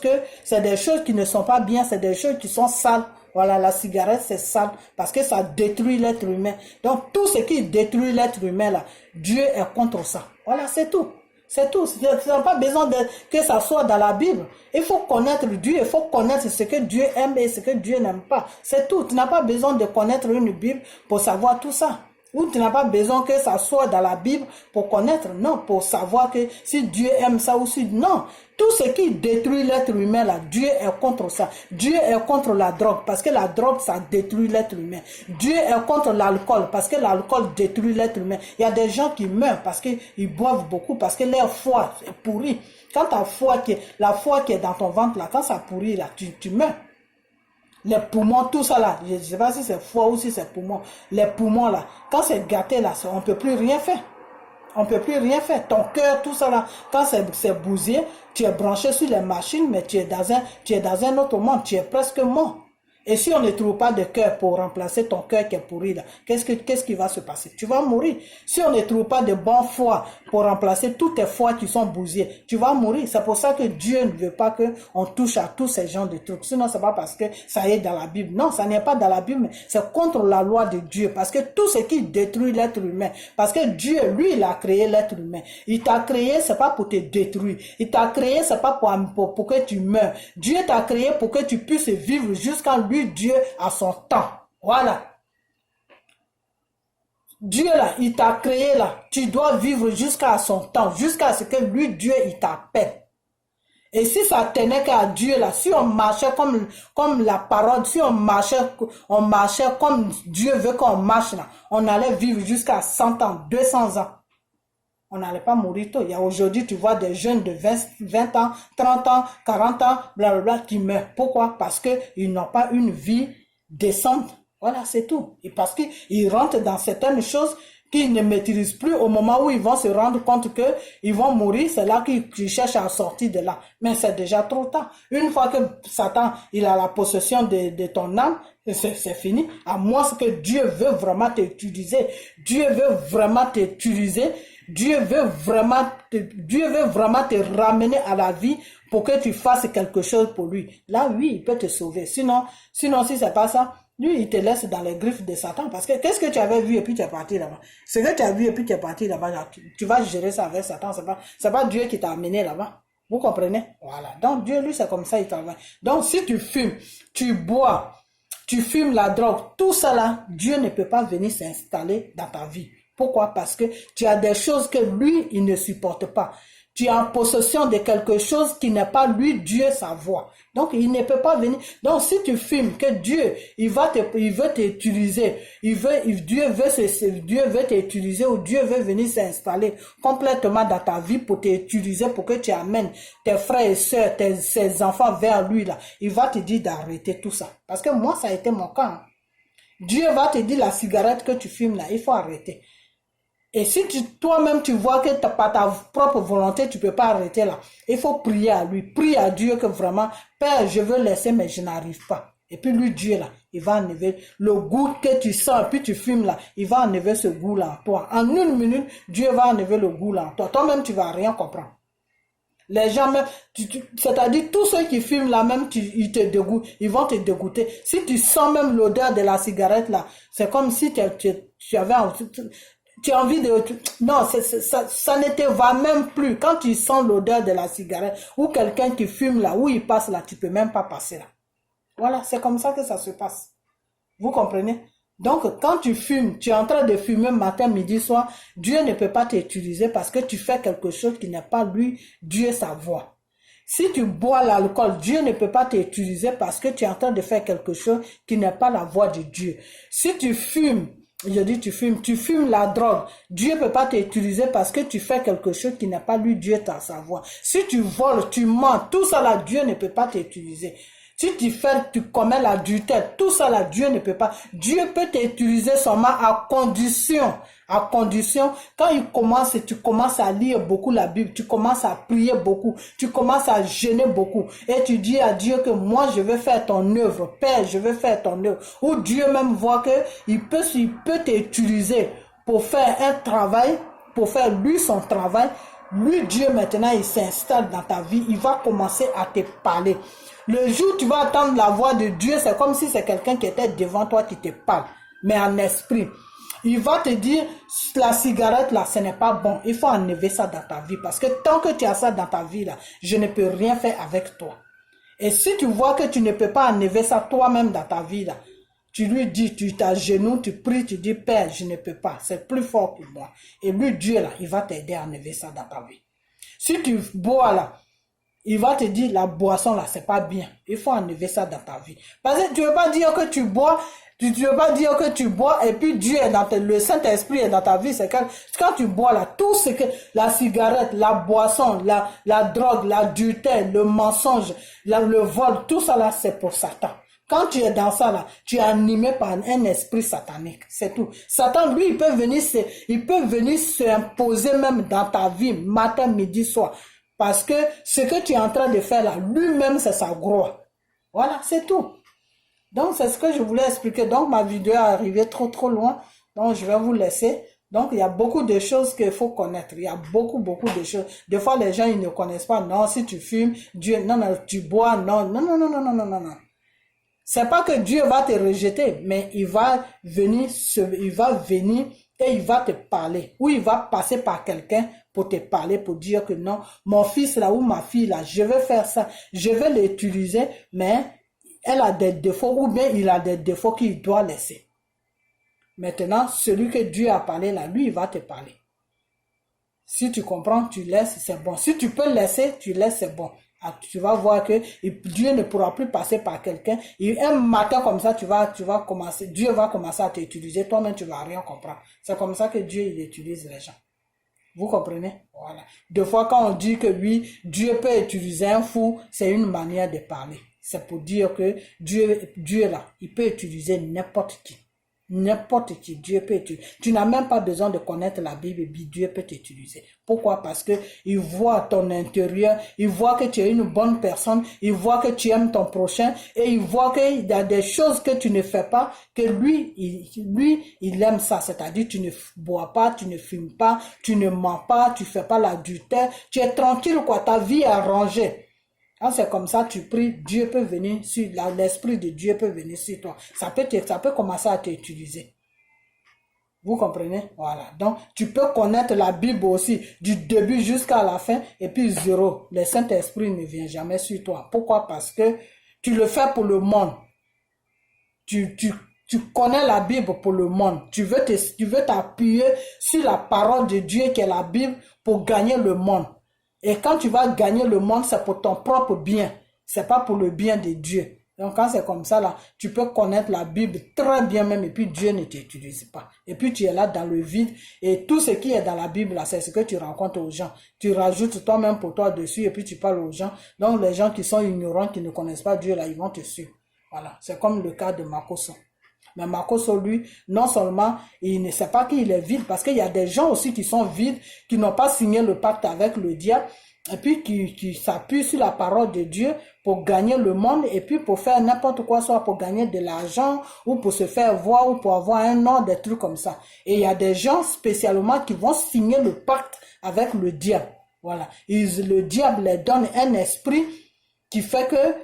qui ne sont pas bien, c'est des choses qui sont sales. Voilà, la cigarette, c'est sale parce que ça détruit l'être humain. Donc, tout ce qui détruit l'être humain, là, Dieu est contre ça. Voilà, c'est tout. C'est tout. Tu n'as pas besoin que ça soit dans la Bible. Il faut connaître Dieu, il faut connaître ce que Dieu aime et ce que Dieu n'aime pas. C'est tout. Tu n'as pas besoin de connaître une Bible pour savoir tout ça. Ou tu n'as pas besoin que ça soit dans la Bible pour connaître. Non, pour savoir que si Dieu aime ça ou si non. Tout ce qui détruit l'être humain, là, Dieu est contre ça. Dieu est contre la drogue parce que la drogue, ça détruit l'être humain. Dieu est contre l'alcool parce que l'alcool détruit l'être humain. Il y a des gens qui meurent parce qu'ils boivent beaucoup, parce que leur foie est pourri. Quand la foi qui est dans ton ventre, là, quand ça pourrit, là, tu meurs. Les poumons, tout ça là, je ne sais pas si c'est foie ou si c'est poumon. Les poumons là, quand c'est gâté là, on ne peut plus rien faire. On ne peut plus rien faire. Ton cœur, tout ça là, quand c'est bousillé, tu es branché sur les machines, mais tu es dans un autre monde, tu es presque mort. Et si on ne trouve pas de cœur pour remplacer ton cœur qui est pourri là, qu'est-ce qui va se passer? Tu vas mourir. Si on ne trouve pas de bon foie pour remplacer tous tes foies qui sont bousillés, tu vas mourir. C'est pour ça que Dieu ne veut pas qu'on touche à tous ces genres de trucs. Sinon, c'est pas parce que ça est dans la Bible. Non, ça n'est pas dans la Bible, c'est contre la loi de Dieu. Parce que tout ce qui détruit l'être humain, parce que Dieu, lui, il a créé l'être humain. Il t'a créé, c'est pas pour te détruire. Il t'a créé, c'est pas pour que tu meurs. Dieu t'a créé pour que tu puisses vivre jusqu'à lui. Dieu a son temps. Voilà. Dieu là, il t'a créé là. Tu dois vivre jusqu'à son temps, jusqu'à ce que lui, Dieu, il t'appelle. Et si ça tenait qu'à Dieu là, si on marchait comme la parole, si on marchait comme Dieu veut qu'on marche là, on allait vivre jusqu'à 100 ans, 200 ans. On n'allait pas mourir tôt. Il y a aujourd'hui, tu vois des jeunes de 20 ans, 30 ans, 40 ans, blablabla, qui meurent. Pourquoi? Parce qu'ils n'ont pas une vie décente. Voilà, c'est tout. Et parce qu'ils rentrent dans certaines choses qu'ils ne maîtrisent plus au moment où ils vont se rendre compte qu'ils vont mourir. C'est là qu'ils cherchent à sortir de là. Mais c'est déjà trop tard. Une fois que Satan, il a la possession de ton âme, c'est fini. À moins que Dieu veut vraiment t'utiliser. Dieu veut vraiment t'utiliser. Dieu veut vraiment te ramener à la vie pour que tu fasses quelque chose pour lui. Là, oui, il peut te sauver. Sinon si c'est pas ça, lui, il te laisse dans les griffes de Satan. Parce que qu'est-ce que tu avais vu et puis tu es parti là-bas? Ce que tu as vu et puis tu es parti là-bas, là, tu vas gérer ça avec Satan. C'est pas Dieu qui t'a amené là-bas. Vous comprenez? Voilà. Donc, Dieu, lui, c'est comme ça, il travaille. Donc, si tu fumes, tu bois, tu fumes la drogue, tout ça là, Dieu ne peut pas venir s'installer dans ta vie. Pourquoi? Parce que tu as des choses que lui, il ne supporte pas. Tu es en possession de quelque chose qui n'est pas lui, Dieu, sa voix. Donc, il ne peut pas venir. Donc, si tu filmes que Dieu, il veut t'utiliser, Dieu veut t'utiliser ou Dieu veut venir s'installer complètement dans ta vie pour t'utiliser, pour que tu amènes tes frères et sœurs, ses enfants vers lui, là. Il va te dire d'arrêter tout ça. Parce que moi, ça a été mon cas. Dieu va te dire la cigarette que tu fumes là, il faut arrêter. Et si toi-même tu vois que par ta propre volonté, tu peux pas arrêter là, il faut prier à lui, prier à Dieu que vraiment, Père, je veux laisser mais je n'arrive pas. Et puis lui, Dieu là, il va enlever le goût que tu sens, et puis tu fumes là, il va enlever ce goût là en toi. En une minute, Dieu va enlever le goût là en toi. Toi-même, tu vas rien comprendre. Les gens même, c'est-à-dire tous ceux qui fument là même, ils te dégoûtent, ils vont te dégoûter. Si tu sens même l'odeur de la cigarette là, c'est comme si tu avais... tu as envie de... Non, ça ne te va même plus. Quand tu sens l'odeur de la cigarette, ou quelqu'un qui fume là, où il passe là, tu peux même pas passer là. Voilà, c'est comme ça que ça se passe. Vous comprenez? Donc, quand tu fumes, tu es en train de fumer matin, midi, soir, Dieu ne peut pas t'utiliser parce que tu fais quelque chose qui n'est pas lui, Dieu, sa voix. Si tu bois l'alcool, Dieu ne peut pas t'utiliser parce que tu es en train de faire quelque chose qui n'est pas la voix de Dieu. Si tu fumes, je dis tu fumes la drogue, Dieu ne peut pas t'utiliser parce que tu fais quelque chose qui n'est pas lui, Dieu, sa voix. Si tu voles, tu mens, tout ça là, Dieu ne peut pas t'utiliser. Si tu commets l'adultère, tout ça là, Dieu ne peut pas. Dieu peut t'utiliser seulement à condition, quand tu commences à lire beaucoup la Bible, tu commences à prier beaucoup, tu commences à jeûner beaucoup, et tu dis à Dieu que moi je veux faire ton œuvre, Père, je veux faire ton œuvre. Ou Dieu même voit que il peut t'utiliser pour faire un travail, pour faire lui son travail. Lui, Dieu, maintenant, il s'installe dans ta vie, il va commencer à te parler. Le jour où tu vas entendre la voix de Dieu, c'est comme si c'est quelqu'un qui était devant toi qui te parle, mais en esprit. Il va te dire, la cigarette là, ce n'est pas bon. Il faut enlever ça dans ta vie. Parce que tant que tu as ça dans ta vie là, je ne peux rien faire avec toi. Et si tu vois que tu ne peux pas enlever ça toi-même dans ta vie là, tu lui dis, tu t'agenouilles, tu pries, tu dis, Père, je ne peux pas. C'est plus fort que moi. Et lui, Dieu là, il va t'aider à enlever ça dans ta vie. Si tu bois là, il va te dire, la boisson là, c'est pas bien. Il faut enlever ça dans ta vie. Parce que tu ne veux pas dire que tu bois, tu ne veux pas dire que tu bois et puis Dieu est dans le Saint-Esprit est dans ta vie. C'est quand tu bois là, tout ce que, la cigarette, la boisson, la drogue, l'adultère, le mensonge, le vol, tout ça là, c'est pour Satan. Quand tu es dans ça là, tu es animé par un esprit satanique, c'est tout. Satan, lui, il peut venir s'imposer même dans ta vie, matin, midi, soir. Parce que ce que tu es en train de faire là, lui-même, c'est sa gloire. Voilà, c'est tout. Donc, c'est ce que je voulais expliquer. Donc, ma vidéo est arrivée trop loin. Donc, je vais vous laisser. Donc, il y a beaucoup de choses qu'il faut connaître. Il y a beaucoup de choses. Des fois, les gens, ils ne connaissent pas. Non, si tu fumes, Dieu, non, tu bois, non. C'est pas que Dieu va te rejeter, mais il va venir et il va te parler. Ou il va passer par quelqu'un pour te parler, pour dire que non, mon fils là ou ma fille là, je vais faire ça, je vais l'utiliser, mais elle a des défauts ou bien il a des défauts qu'il doit laisser. Maintenant, celui que Dieu a parlé là, lui, il va te parler. Si tu comprends, tu laisses, c'est bon. Si tu peux laisser, tu laisses, c'est bon. Tu vas voir que Dieu ne pourra plus passer par quelqu'un. Un matin comme ça, Dieu va commencer à t'utiliser. Toi-même, tu vas rien comprendre. C'est comme ça que Dieu, il utilise les gens. Vous comprenez? Voilà. Des fois, quand on dit que oui, Dieu peut utiliser un fou, c'est une manière de parler. C'est pour dire que Dieu là, il peut utiliser n'importe qui. N'importe qui, Dieu peut t'utiliser. Tu n'as même pas besoin de connaître la Bible, et Dieu peut t'utiliser. Pourquoi? Parce que il voit ton intérieur, il voit que tu es une bonne personne, il voit que tu aimes ton prochain, et il voit qu'il y a des choses que tu ne fais pas, que lui, il aime ça. C'est-à-dire, tu ne bois pas, tu ne fumes pas, tu ne mens pas, tu fais pas l'adultère, tu es tranquille, quoi, ta vie est arrangée. Quand c'est comme ça, tu pries, Dieu peut venir sur, l'esprit de Dieu peut venir sur toi. Ça peut commencer à t'utiliser. Vous comprenez? Voilà. Donc, tu peux connaître la Bible aussi, du début jusqu'à la fin, et puis zéro. Le Saint-Esprit ne vient jamais sur toi. Pourquoi? Parce que tu le fais pour le monde. Tu connais la Bible pour le monde. Tu veux t'appuyer sur la parole de Dieu qui est la Bible pour gagner le monde. Et quand tu vas gagner le monde, c'est pour ton propre bien. C'est pas pour le bien de Dieu. Donc quand c'est comme ça, là, tu peux connaître la Bible très bien même et puis Dieu ne t'utilise pas. Et puis tu es là dans le vide et tout ce qui est dans la Bible, là, c'est ce que tu rencontres aux gens. Tu rajoutes toi-même pour toi dessus et puis tu parles aux gens. Donc les gens qui sont ignorants, qui ne connaissent pas Dieu, là, ils vont te suivre. Voilà. C'est comme le cas de Makoso. Mais Makoso, lui, non seulement, il ne sait pas qu'il est vide, parce qu'il y a des gens aussi qui sont vides, qui n'ont pas signé le pacte avec le diable, et puis qui s'appuient sur la parole de Dieu pour gagner le monde, et puis pour faire n'importe quoi, soit pour gagner de l'argent, ou pour se faire voir, ou pour avoir un nom, des trucs comme ça. Et il y a des gens spécialement qui vont signer le pacte avec le diable. Voilà. Le diable leur donne un esprit qui fait que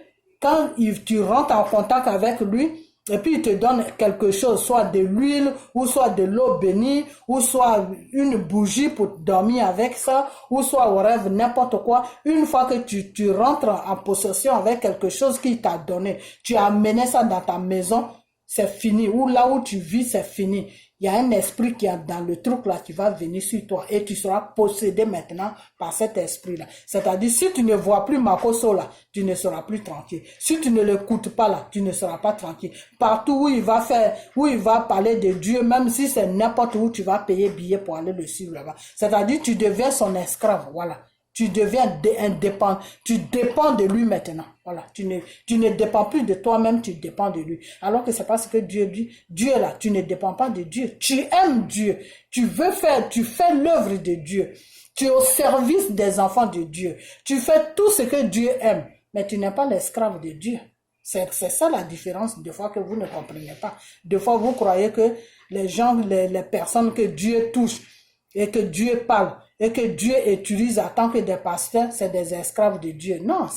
quand tu rentres en contact avec lui, et puis il te donne quelque chose, soit de l'huile, ou soit de l'eau bénie, ou soit une bougie pour dormir avec ça, ou soit au rêve, n'importe quoi. Une fois que tu rentres en possession avec quelque chose qu'il t'a donné, tu as amené ça dans ta maison, c'est fini. Ou là où tu vis, c'est fini. Il y a un esprit qui est dans le truc là qui va venir sur toi et tu seras possédé maintenant par cet esprit là. C'est-à-dire, si tu ne vois plus Makoso là, tu ne seras plus tranquille. Si tu ne l'écoutes pas là, tu ne seras pas tranquille. Partout où il va parler de Dieu, même si c'est n'importe où, tu vas payer billet pour aller le suivre là-bas. C'est-à-dire, tu deviens son esclave, voilà. Tu deviens indépendant. Tu dépends de lui maintenant. Voilà. Tu ne dépends plus de toi-même, tu dépends de lui. Alors que c'est parce que Dieu dit, Dieu là, tu ne dépends pas de Dieu. Tu aimes Dieu. Tu fais l'œuvre de Dieu. Tu es au service des enfants de Dieu. Tu fais tout ce que Dieu aime. Mais tu n'es pas l'esclave de Dieu. C'est ça la différence, des fois que vous ne comprenez pas. Des fois, vous croyez que les gens, les personnes que Dieu touche et que Dieu parle, et que Dieu utilise en tant que des pasteurs, c'est des esclaves de Dieu. Non,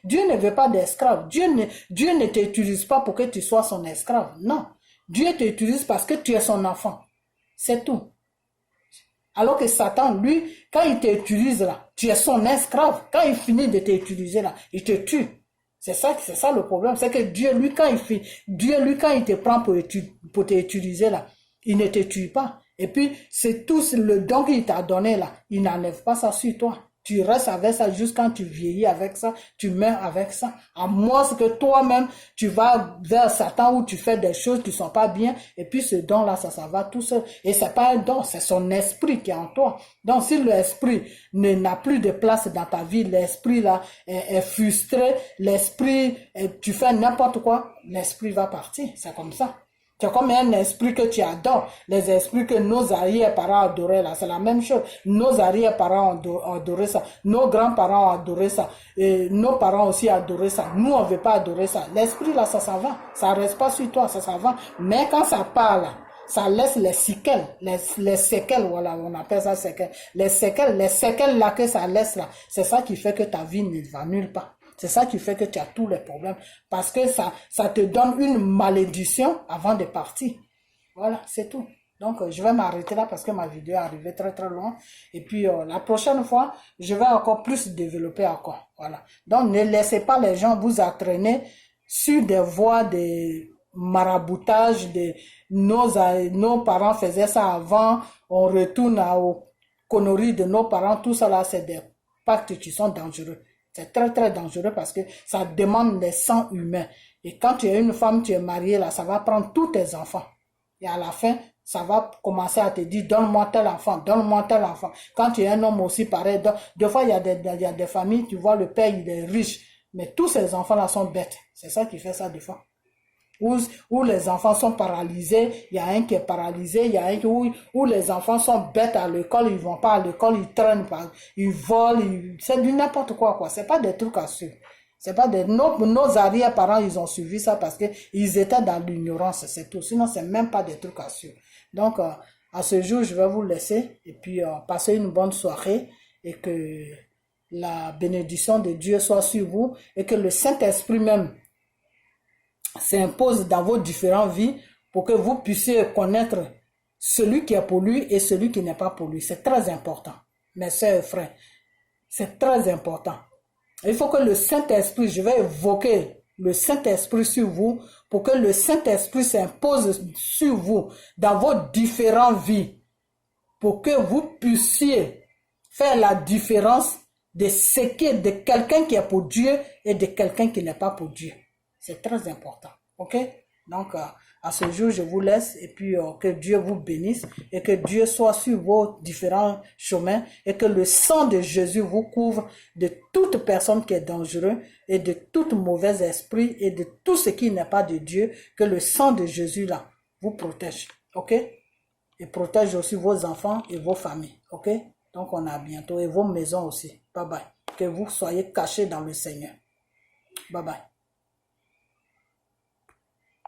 Dieu ne veut pas d'esclaves. Dieu ne t'utilise pas pour que tu sois son esclave. Non. Dieu t'utilise parce que tu es son enfant. C'est tout. Alors que Satan, lui, quand il t'utilise là, tu es son esclave. Quand il finit de t'utiliser là, il te tue. C'est ça le problème. C'est que Dieu, lui, quand il te prend pour t'utiliser là, il ne te tue pas. Et puis, c'est tout le don qu'il t'a donné là. Il n'enlève pas ça sur toi. Tu restes avec ça jusqu'à quand tu vieillis avec ça. Tu meurs avec ça. À moins que toi-même, tu vas vers Satan où tu fais des choses qui sont pas bien. Et puis, ce don-là, ça va tout seul. Et c'est pas un don, c'est son esprit qui est en toi. Donc, si l'esprit n'a plus de place dans ta vie, l'esprit là est frustré, l'esprit, tu fais n'importe quoi, l'esprit va partir. C'est comme ça. C'est comme un esprit que tu adores. Les esprits que nos arrière-parents adoraient là, c'est la même chose. Nos arrière-parents ont adoré ça. Nos grands-parents ont adoré ça. Et nos parents aussi adoraient ça. Nous, on ne veut pas adorer ça. L'esprit là, ça va. Ça reste pas sur toi, ça va. Mais quand ça part là, ça laisse les séquelles. Les séquelles, voilà, on appelle ça séquelles. Les séquelles là que ça laisse là, c'est ça qui fait que ta vie ne va nulle part. C'est ça qui fait que tu as tous les problèmes. Parce que ça te donne une malédiction avant de partir. Voilà, c'est tout. Donc, je vais m'arrêter là parce que ma vidéo est arrivée très très loin. Et puis, la prochaine fois, je vais encore plus développer encore. Voilà. Donc, ne laissez pas les gens vous entraîner sur des voies de maraboutage. Nos parents faisaient ça avant. On retourne aux conneries de nos parents. Tout ça là, c'est des pactes qui sont dangereux. C'est très très dangereux parce que ça demande des sangs humains. Et quand tu es une femme, tu es mariée là, ça va prendre tous tes enfants. Et à la fin, ça va commencer à te dire, donne-moi tel enfant, donne-moi tel enfant. Quand tu es un homme aussi pareil, des fois il y a des familles, tu vois, le père il est riche, mais tous ces enfants-là sont bêtes. C'est ça qui fait ça des fois. Où les enfants sont paralysés, il y a un qui est paralysé, il y a un où les enfants sont bêtes à l'école, ils vont pas à l'école, ils traînent pas, ils volent, c'est du n'importe quoi. C'est pas des trucs à suivre. C'est pas nos arrière-parents, ils ont suivi ça parce que ils étaient dans l'ignorance, c'est tout. Sinon, c'est même pas des trucs à suivre. Donc, à ce jour, je vais vous laisser et puis passer une bonne soirée et que la bénédiction de Dieu soit sur vous et que le Saint-Esprit même s'impose dans vos différentes vies pour que vous puissiez connaître celui qui est pour lui et celui qui n'est pas pour lui. C'est très important, mes sœurs et frères. C'est très important. Il faut que le Saint-Esprit, je vais évoquer le Saint-Esprit sur vous pour que le Saint-Esprit s'impose sur vous dans vos différentes vies pour que vous puissiez faire la différence de quelqu'un qui est pour Dieu et de quelqu'un qui n'est pas pour Dieu. C'est très important. Ok? Donc, à ce jour, je vous laisse et puis que Dieu vous bénisse et que Dieu soit sur vos différents chemins et que le sang de Jésus vous couvre de toute personne qui est dangereuse et de tout mauvais esprit et de tout ce qui n'est pas de Dieu, que le sang de Jésus là vous protège. Ok? Et protège aussi vos enfants et vos familles. Ok? Donc, on a bientôt et vos maisons aussi. Bye bye. Que vous soyez cachés dans le Seigneur. Bye bye.